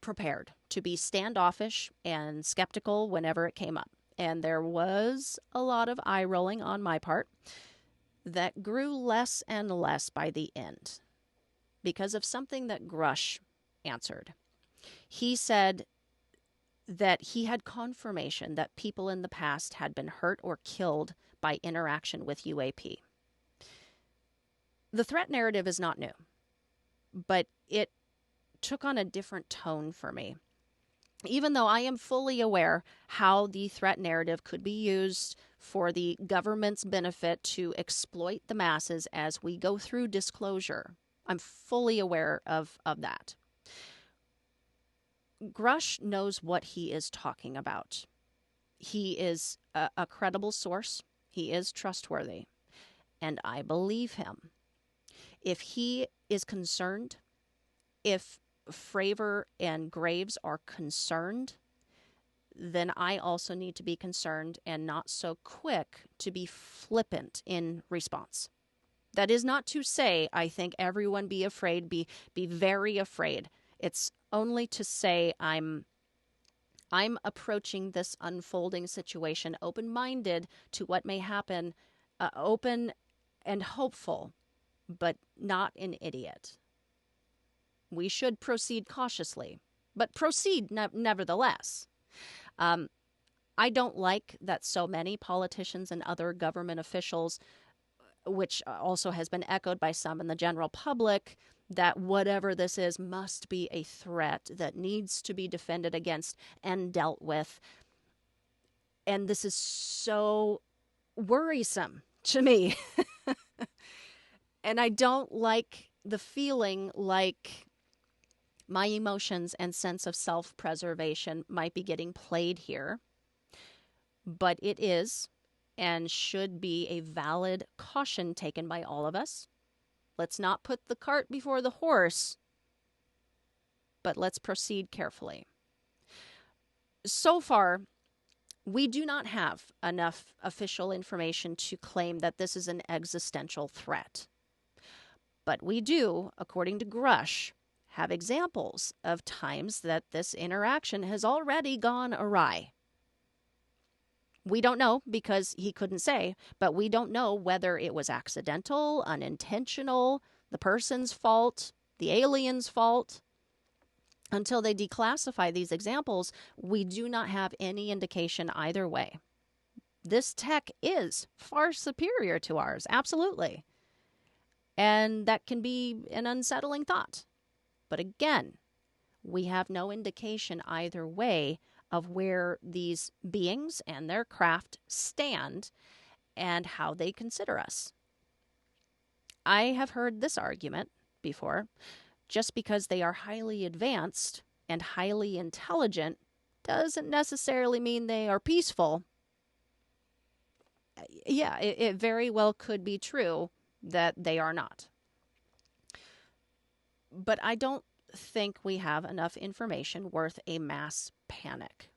Speaker 1: prepared to be standoffish and skeptical whenever it came up. And there was a lot of eye rolling on my part that grew less and less by the end because of something that Grush answered. He said that he had confirmation that people in the past had been hurt or killed by interaction with UAP. The threat narrative is not new, but it took on a different tone for me. Even though I am fully aware how the threat narrative could be used for the government's benefit to exploit the masses as we go through disclosure, I'm fully aware of that. Grush knows what he is talking about. He is a credible source. He is trustworthy. And I believe him. If he is concerned, if Fravor and Graves are concerned, then I also need to be concerned and not so quick to be flippant in response. That is not to say I think everyone be afraid, be very afraid. It's only to say I'm approaching this unfolding situation open-minded to what may happen, open and hopeful, but not an idiot. We should proceed cautiously, but proceed nevertheless. I don't like that so many politicians and other government officials, which also has been echoed by some in the general public, that whatever this is must be a threat that needs to be defended against and dealt with. And this is so worrisome to me. And I don't like the feeling like my emotions and sense of self-preservation might be getting played here. But it is and should be a valid caution taken by all of us. Let's not put the cart before the horse, but let's proceed carefully. So far, we do not have enough official information to claim that this is an existential threat. But we do, according to Grush, have examples of times that this interaction has already gone awry. We don't know because he couldn't say, but we don't know whether it was accidental, unintentional, the person's fault, the alien's fault. Until they declassify these examples, we do not have any indication either way. This tech is far superior to ours, absolutely. And that can be an unsettling thought. But again, we have no indication either way of where these beings and their craft stand and how they consider us. I have heard this argument before. Just because they are highly advanced and highly intelligent doesn't necessarily mean they are peaceful. Yeah, it very well could be true that they are not. But I don't think we have enough information worth a mass panic.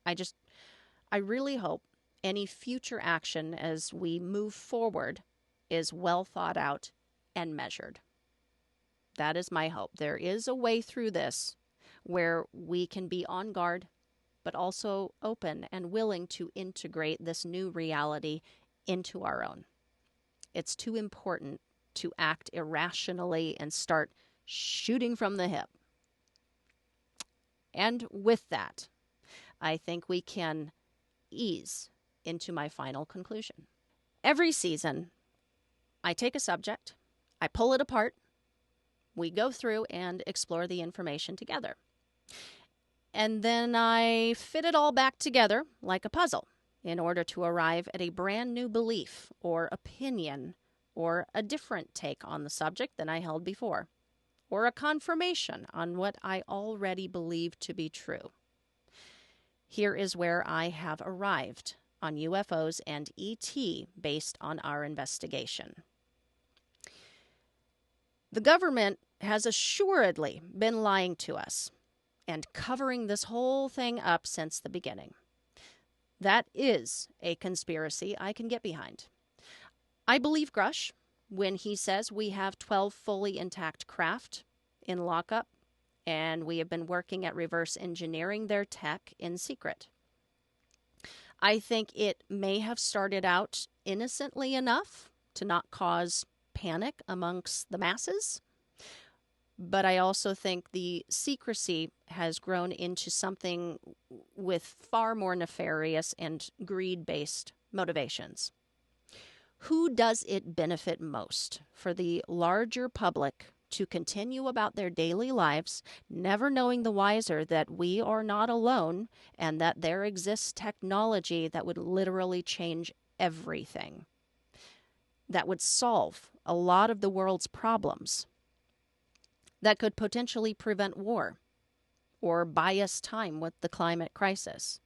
Speaker 1: I really hope any future action as we move forward is well thought out and measured. That is my hope. There is a way through this where we can be on guard, but also open and willing to integrate this new reality into our own. It's too important to act irrationally and start shooting from the hip. And with that, I think we can ease into my final conclusion. Every season, I take a subject, I pull it apart, we go through and explore the information together. And then I fit it all back together like a puzzle in order to arrive at a brand new belief or opinion or a different take on the subject than I held before, or a confirmation on what I already believed to be true. Here is where I have arrived on UFOs and ET based on our investigation. The government has assuredly been lying to us and covering this whole thing up since the beginning. That is a conspiracy I can get behind. I believe Grush when he says we have 12 fully intact craft in lockup, and we have been working at reverse engineering their tech in secret. I think it may have started out innocently enough to not cause panic amongst the masses, but I also think the secrecy has grown into something with far more nefarious and greed-based motivations. Who does it benefit most for the larger public to continue about their daily lives, never knowing the wiser that we are not alone and that there exists technology that would literally change everything, that would solve a lot of the world's problems, that could potentially prevent war or buy us time with the climate crisis,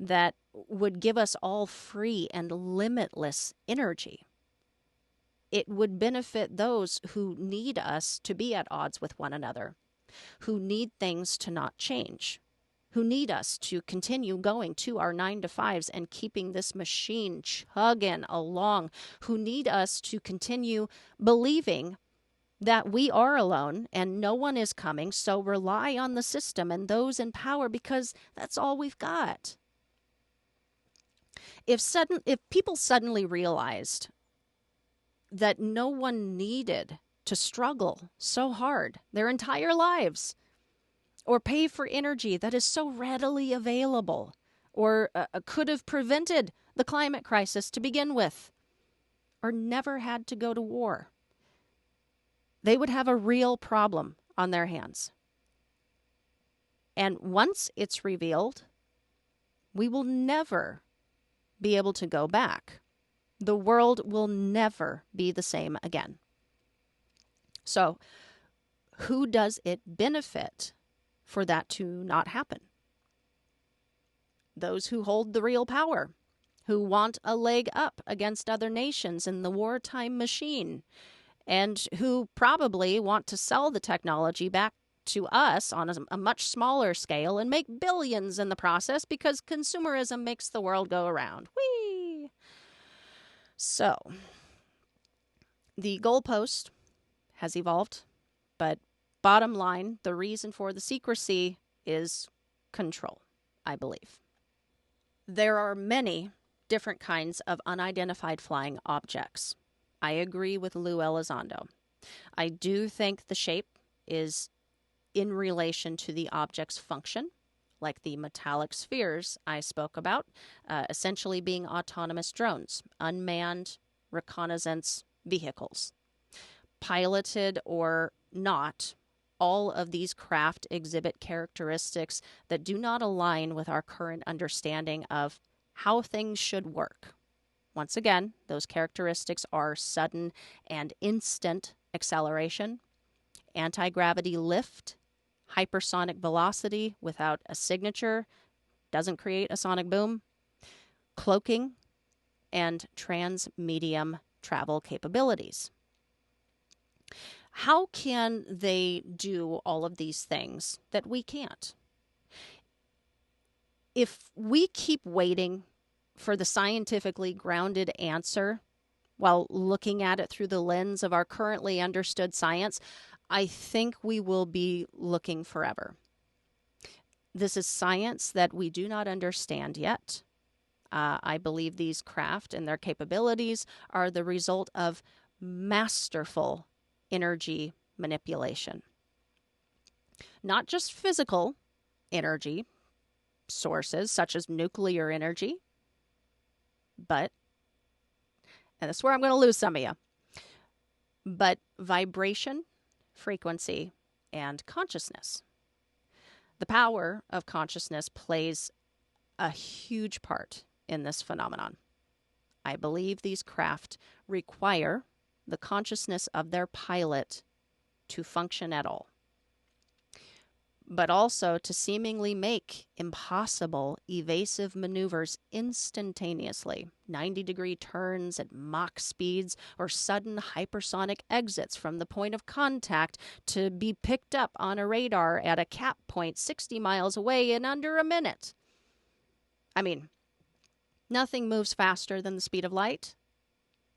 Speaker 1: that would give us all free and limitless energy. It would benefit those who need us to be at odds with one another, who need things to not change, who need us to continue going to our 9-to-5s and keeping this machine chugging along, who need us to continue believing that we are alone and no one is coming, so rely on the system and those in power because that's all we've got. If people suddenly realized that no one needed to struggle so hard their entire lives or pay for energy that is so readily available or could have prevented the climate crisis to begin with or never had to go to war, they would have a real problem on their hands. And once it's revealed, we will never be able to go back. The world will never be the same again. So, who does it benefit for that to not happen? Those who hold the real power, who want a leg up against other nations in the wartime machine, and who probably want to sell the technology back to us on a much smaller scale and make billions in the process because consumerism makes the world go around. Whee! So, the goalpost has evolved, but bottom line, the reason for the secrecy is control, I believe. There are many different kinds of unidentified flying objects. I agree with Lou Elizondo. I do think the shape is in relation to the object's function, like the metallic spheres I spoke about, essentially being autonomous drones, unmanned reconnaissance vehicles. Piloted or not, all of these craft exhibit characteristics that do not align with our current understanding of how things should work. Once again, those characteristics are sudden and instant acceleration, anti-gravity lift, hypersonic velocity without a signature, doesn't create a sonic boom, cloaking, and transmedium travel capabilities. How can they do all of these things that we can't? If we keep waiting for the scientifically grounded answer while looking at it through the lens of our currently understood science, I think we will be looking forever. This is science that we do not understand yet. I believe these craft and their capabilities are the result of masterful energy manipulation. Not just physical energy sources, such as nuclear energy, but, and that's where I'm going to lose some of you, but vibration, frequency, and consciousness. The power of consciousness plays a huge part in this phenomenon. I believe these craft require the consciousness of their pilot to function at all, but also to seemingly make impossible evasive maneuvers instantaneously, 90-degree turns at Mach speeds or sudden hypersonic exits from the point of contact to be picked up on a radar at a cap point 60 miles away in under a minute. I mean, nothing moves faster than the speed of light,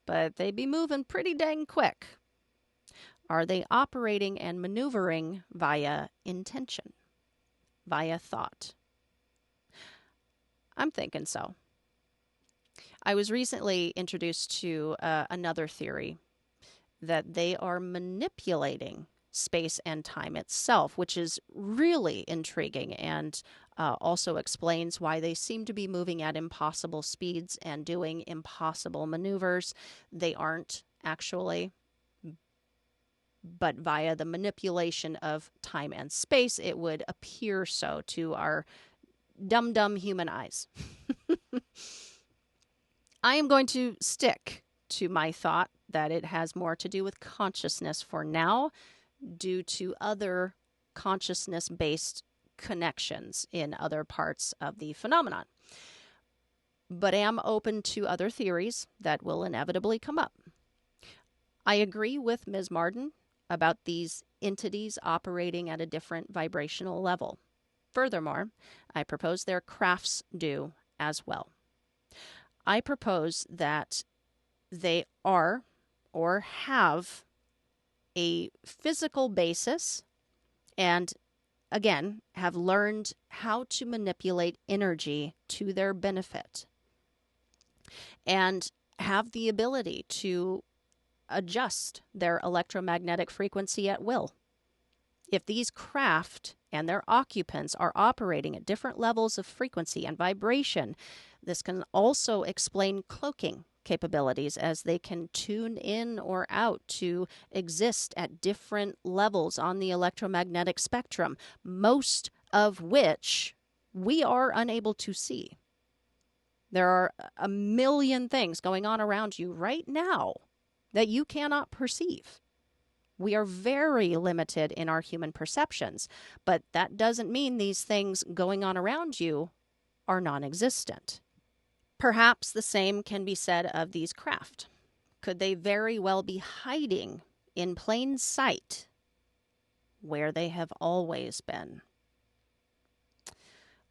Speaker 1: but they be moving pretty dang quick. Are they operating and maneuvering via intention, via thought? I'm thinking so. I was recently introduced to another theory that they are manipulating space and time itself, which is really intriguing and also explains why they seem to be moving at impossible speeds and doing impossible maneuvers. They aren't actually, but via the manipulation of time and space, it would appear so to our dumb human eyes. I am going to stick to my thought that it has more to do with consciousness for now, due to other consciousness-based connections in other parts of the phenomenon. But am open to other theories that will inevitably come up. I agree with Ms. Marden about these entities operating at a different vibrational level. Furthermore, I propose their crafts do as well. I propose that they are or have a physical basis and, again, have learned how to manipulate energy to their benefit and have the ability to adjust their electromagnetic frequency at will. If these craft and their occupants are operating at different levels of frequency and vibration, this can also explain cloaking capabilities, as they can tune in or out to exist at different levels on the electromagnetic spectrum, most of which we are unable to see. There are a million things going on around you right now that you cannot perceive. We are very limited in our human perceptions, but that doesn't mean these things going on around you are non-existent. Perhaps the same can be said of these craft. Could they very well be hiding in plain sight where they have always been?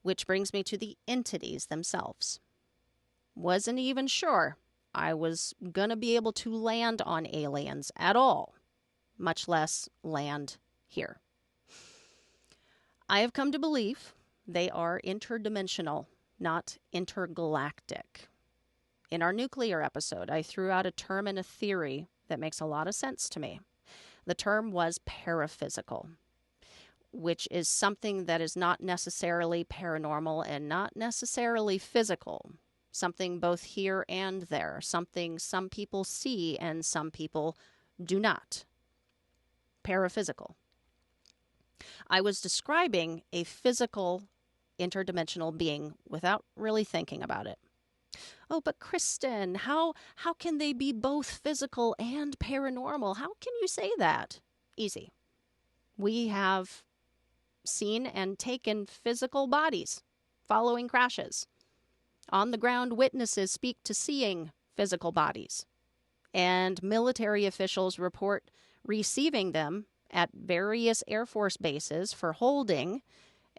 Speaker 1: Which brings me to the entities themselves. Wasn't even sure I was going to be able to land on aliens at all, much less land here. I have come to believe they are interdimensional, not intergalactic. In our nuclear episode, I threw out a term and a theory that makes a lot of sense to me. The term was paraphysical, which is something that is not necessarily paranormal and not necessarily physical. Something both here and there. Something some people see and some people do not. Paraphysical. I was describing a physical interdimensional being without really thinking about it. Oh, but Kristen, how can they be both physical and paranormal? How can you say that? Easy. We have seen and taken physical bodies following crashes. On the ground witnesses speak to seeing physical bodies. And military officials report receiving them at various Air Force bases for holding,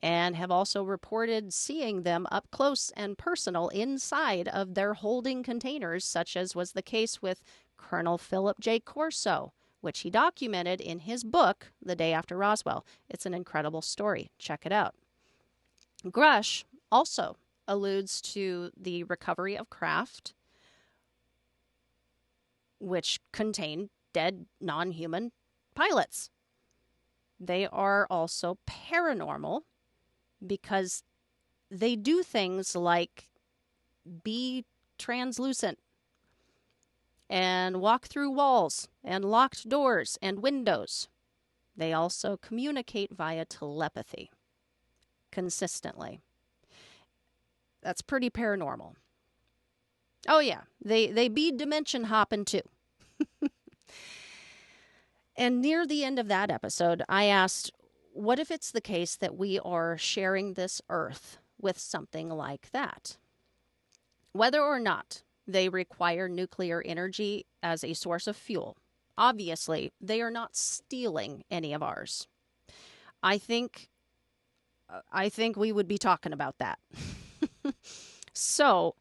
Speaker 1: and have also reported seeing them up close and personal inside of their holding containers, such as was the case with Colonel Philip J. Corso, which he documented in his book, The Day After Roswell. It's an incredible story. Check it out. Grush also alludes to the recovery of craft, which contain dead non-human pilots. They are also paranormal because they do things like be translucent and walk through walls and locked doors and windows. They also communicate via telepathy consistently. That's pretty paranormal. Oh yeah, they be dimension hopping too. And near the end of that episode, I asked, what if it's the case that we are sharing this earth with something like that? Whether or not they require nuclear energy as a source of fuel, obviously they are not stealing any of ours. I think we would be talking about that. So,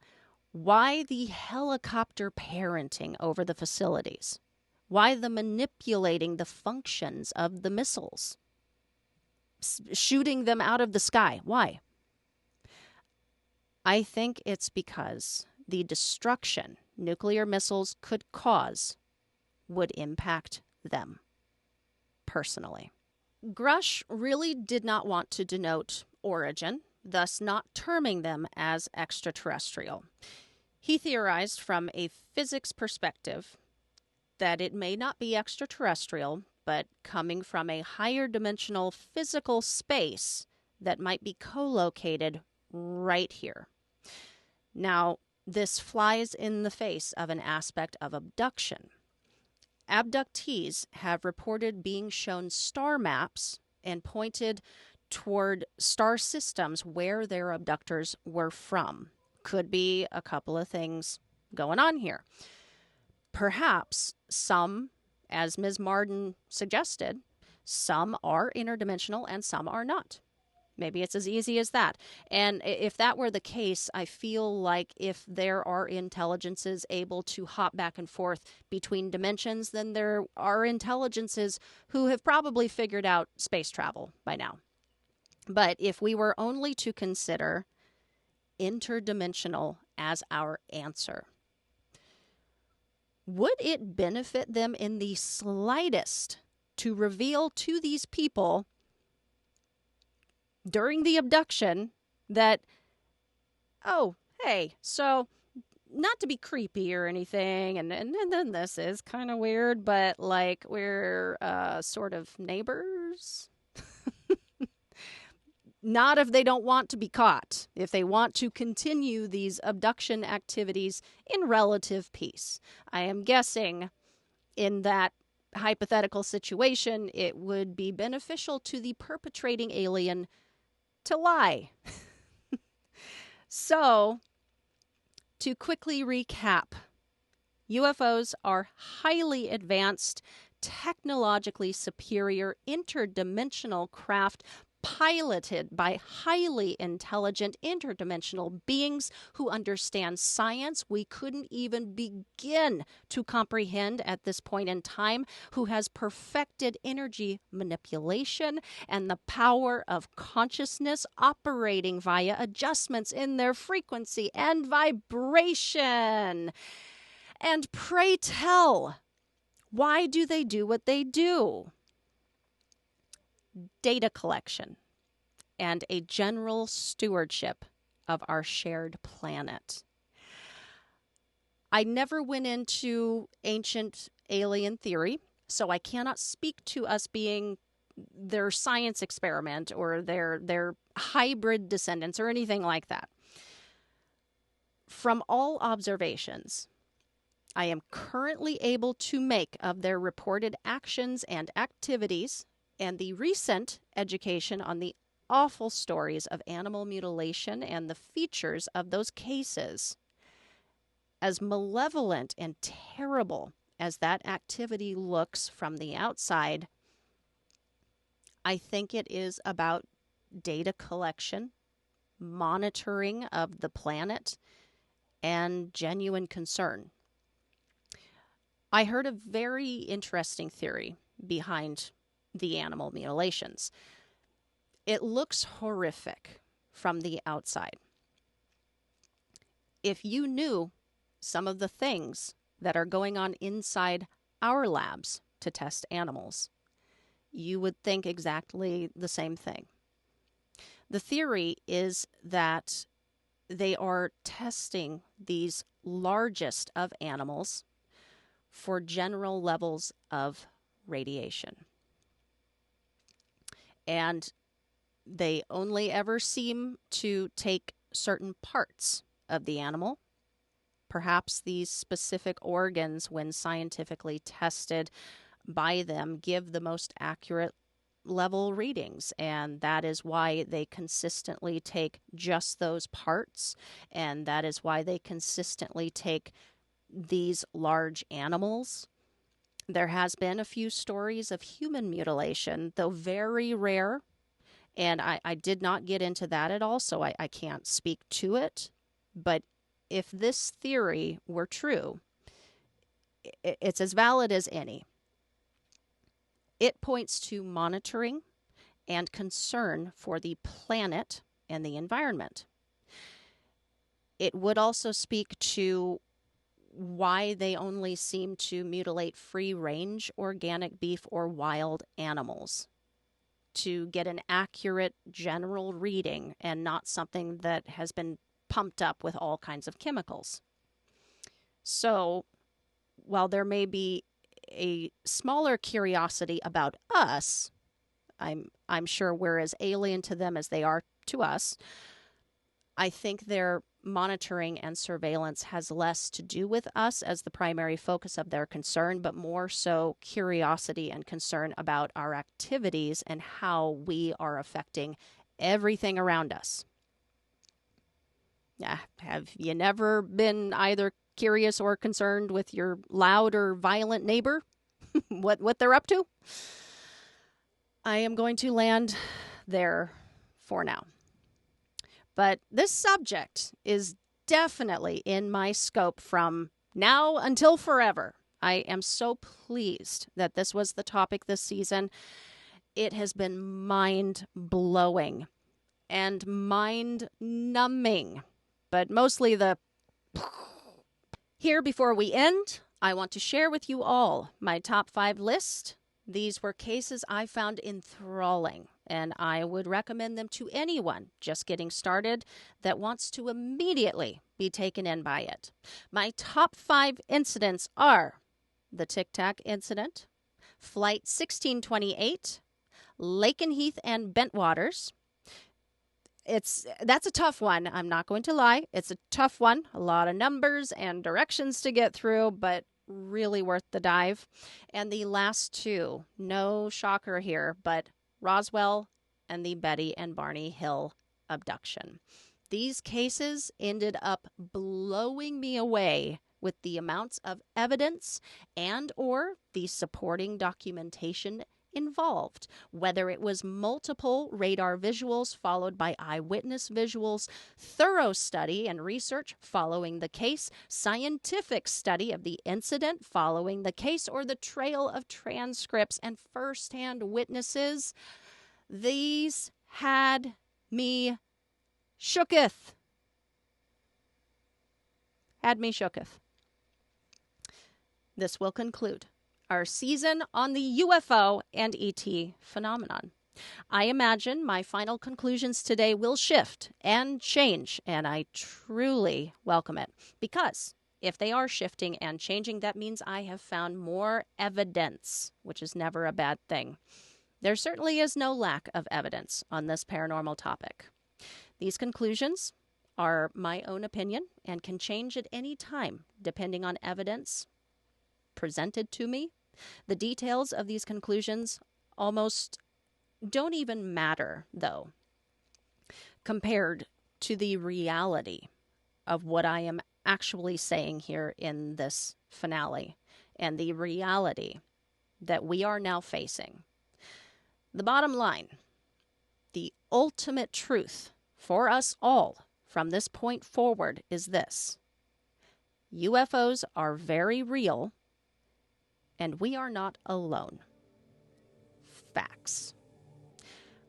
Speaker 1: why the helicopter parenting over the facilities? Why the manipulating the functions of the missiles? Shooting them out of the sky. Why? I think it's because the destruction nuclear missiles could cause would impact them personally. Grush really did not want to denote origin, thus not terming them as extraterrestrial. He theorized from a physics perspective that it may not be extraterrestrial, but coming from a higher dimensional physical space that might be co-located right here. Now, this flies in the face of an aspect of abduction. Abductees have reported being shown star maps and pointed toward star systems where their abductors were from. Could be a couple of things going on here. Perhaps some, as Ms. Marden suggested, some are interdimensional and some are not. Maybe it's as easy as that. And if that were the case, I feel like if there are intelligences able to hop back and forth between dimensions, then there are intelligences who have probably figured out space travel by now. But if we were only to consider interdimensional as our answer, would it benefit them in the slightest to reveal to these people during the abduction that, oh, hey, so not to be creepy or anything, and then this is kind of weird, but like we're sort of neighbors. Not if they don't want to be caught, if they want to continue these abduction activities in relative peace. I am guessing in that hypothetical situation, it would be beneficial to the perpetrating alien to lie. So, to quickly recap, UFOs are highly advanced, technologically superior, interdimensional craft piloted by highly intelligent interdimensional beings who understand science we couldn't even begin to comprehend at this point in time, who has perfected energy manipulation and the power of consciousness operating via adjustments in their frequency and vibration. And pray tell, why do they do what they do? Data collection and a general stewardship of our shared planet. I never went into ancient alien theory, so I cannot speak to us being their science experiment or their hybrid descendants or anything like that. From all observations I am currently able to make of their reported actions and activities, and the recent education on the awful stories of animal mutilation and the features of those cases, as malevolent and terrible as that activity looks from the outside, I think it is about data collection, monitoring of the planet, and genuine concern. I heard a very interesting theory behind the animal mutilations. It looks horrific from the outside. If you knew some of the things that are going on inside our labs to test animals, you would think exactly the same thing. The theory is that they are testing these largest of animals for general levels of radiation. And they only ever seem to take certain parts of the animal. Perhaps these specific organs, when scientifically tested by them, give the most accurate level readings. And that is why they consistently take just those parts. And that is why they consistently take these large animals. There has been a few stories of human mutilation, though very rare. And I did not get into that at all, so I can't speak to it. But if this theory were true, it's as valid as any. It points to monitoring and concern for the planet and the environment. It would also speak to why they only seem to mutilate free-range organic beef or wild animals, to get an accurate general reading and not something that has been pumped up with all kinds of chemicals. So, while there may be a smaller curiosity about us, I'm sure we're as alien to them as they are to us, I think their monitoring and surveillance has less to do with us as the primary focus of their concern, but more so curiosity and concern about our activities and how we are affecting everything around us. Have you never been either curious or concerned with your loud or violent neighbor? what they're up to? I am going to land there for now. But this subject is definitely in my scope from now until forever. I am so pleased that this was the topic this season. It has been mind-blowing and mind-numbing, but mostly the... Here, before we end, I want to share with you all my top 5 list. These were cases I found enthralling, and I would recommend them to anyone just getting started that wants to immediately be taken in by it. My top 5 incidents are the Tic Tac incident, Flight 1628, Lakenheath and Bentwaters. That's a tough one. I'm not going to lie. It's a tough one. A lot of numbers and directions to get through, but really worth the dive. And the last 2, no shocker here, but Roswell and the Betty and Barney Hill abduction. These cases ended up blowing me away with the amounts of evidence and or the supporting documentation involved, whether it was multiple radar visuals followed by eyewitness visuals, thorough study and research following the case, scientific study of the incident following the case, or the trail of transcripts and firsthand witnesses. These had me shooketh. Had me shooketh. This will conclude our season on the UFO and ET phenomenon. I imagine my final conclusions today will shift and change, and I truly welcome it. Because if they are shifting and changing, that means I have found more evidence, which is never a bad thing. There certainly is no lack of evidence on this paranormal topic. These conclusions are my own opinion and can change at any time depending on evidence presented to me. The details of these conclusions almost don't even matter, though, compared to the reality of what I am actually saying here in this finale and the reality that we are now facing. The bottom line, the ultimate truth for us all from this point forward is this: UFOs are very real, and we are not alone. Facts.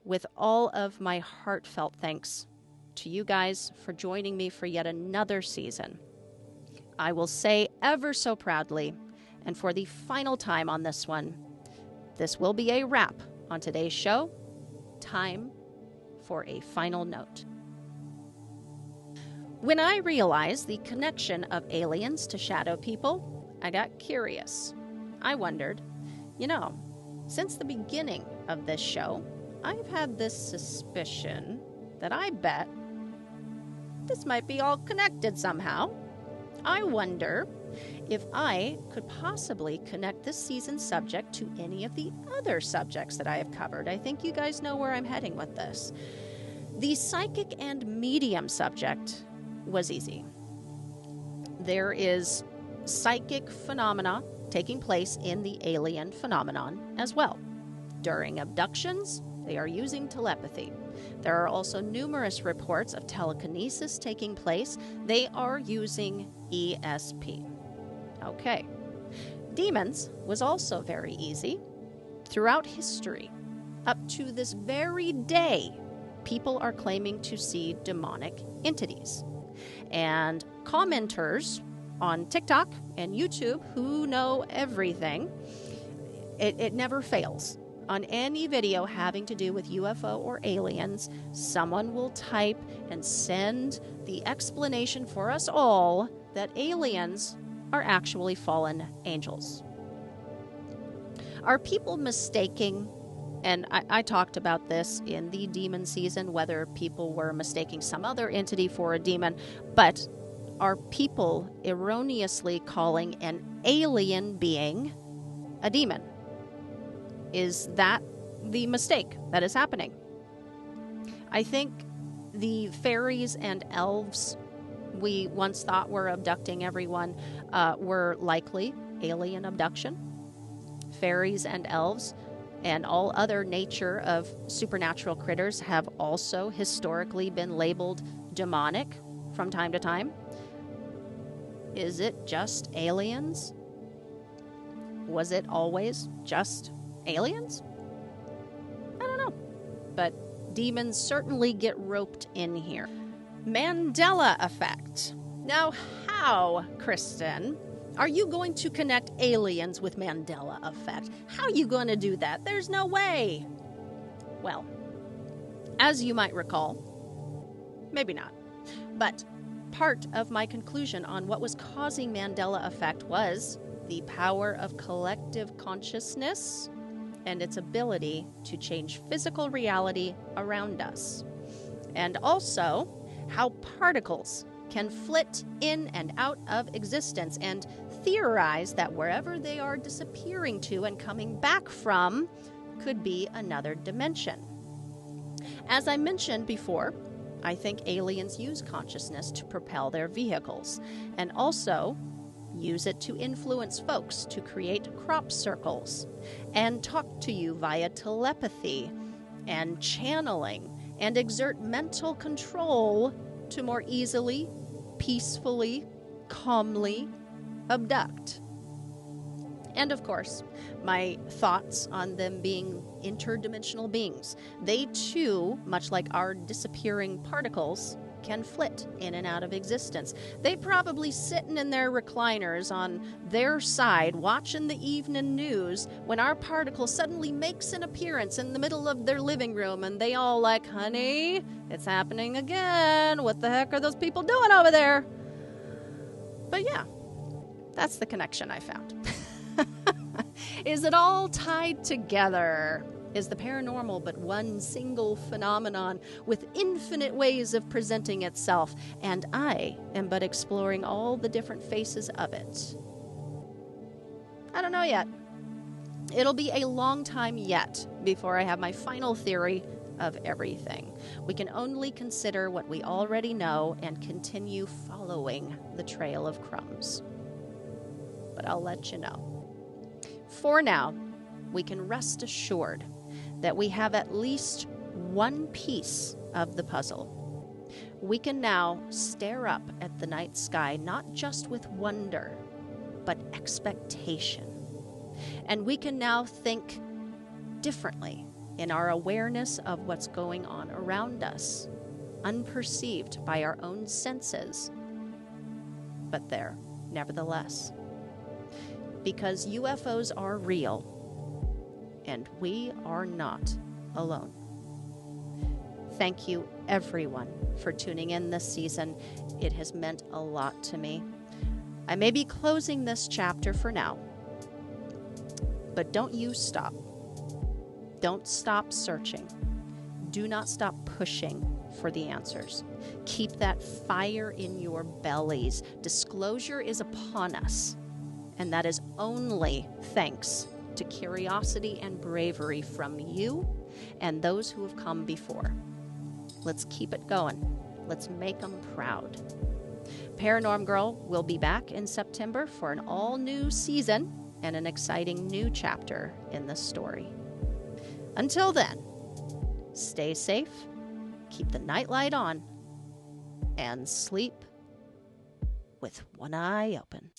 Speaker 1: With all of my heartfelt thanks to you guys for joining me for yet another season, I will say ever so proudly, and for the final time on this one, this will be a wrap on today's show. Time for a final note. When I realized the connection of aliens to shadow people, I got curious. I wondered, since the beginning of this show, I've had this suspicion that I bet this might be all connected somehow. I wonder if I could possibly connect this season's subject to any of the other subjects that I have covered. I think you guys know where I'm heading with this. The psychic and medium subject was easy. There is psychic phenomena taking place in the alien phenomenon as well. During abductions, they are using telepathy. There are also numerous reports of telekinesis taking place. They are using ESP. Okay. Demons was also very easy. Throughout history, up to this very day, people are claiming to see demonic entities. And commenters on TikTok and YouTube who know everything, it never fails. On any video having to do with UFO or aliens, someone will type and send the explanation for us all that aliens are actually fallen angels. Are people mistaking, and I talked about this in the demon season, whether people were mistaking some other entity for a demon, but are people erroneously calling an alien being a demon? Is that the mistake that is happening? I think the fairies and elves we once thought were abducting everyone were likely alien abduction. Fairies and elves and all other nature of supernatural critters have also historically been labeled demonic from time to time. Is it just aliens? Was it always just aliens? I don't know. But demons certainly get roped in here. Mandela effect. Now, how, Kristen, are you going to connect aliens with Mandela effect? How are you going to do that? There's no way. Well, as you might recall, maybe not, but Part of my conclusion on what was causing Mandela effect was the power of collective consciousness and its ability to change physical reality around us. And also how particles can flit in and out of existence, and theorize that wherever they are disappearing to and coming back from could be another dimension. As I mentioned before, I think aliens use consciousness to propel their vehicles, and also use it to influence folks to create crop circles and talk to you via telepathy and channeling and exert mental control to more easily, peacefully, calmly abduct. And of course, my thoughts on them being interdimensional beings. They too, much like our disappearing particles, can flit in and out of existence. They probably sitting in their recliners on their side watching the evening news when our particle suddenly makes an appearance in the middle of their living room, and they all like, honey, it's happening again. What the heck are those people doing over there? But yeah, that's the connection I found. Is it all tied together? Is the paranormal but one single phenomenon with infinite ways of presenting itself, and I am but exploring all the different faces of it? I don't know yet. It'll be a long time yet before I have my final theory of everything. We can only consider what we already know and continue following the trail of crumbs. But I'll let you know. For now, we can rest assured that we have at least one piece of the puzzle. We can now stare up at the night sky not just with wonder, but expectation. And we can now think differently in our awareness of what's going on around us, unperceived by our own senses, but there, nevertheless. Because UFOs are real, and we are not alone. Thank you, everyone, for tuning in this season. It has meant a lot to me. I may be closing this chapter for now, but don't you stop. Don't stop searching. Do not stop pushing for the answers. Keep that fire in your bellies. Disclosure is upon us. And that is only thanks to curiosity and bravery from you and those who have come before. Let's keep it going. Let's make them proud. Paranorm Girl will be back in September for an all-new season and an exciting new chapter in the story. Until then, stay safe, keep the nightlight on, and sleep with one eye open.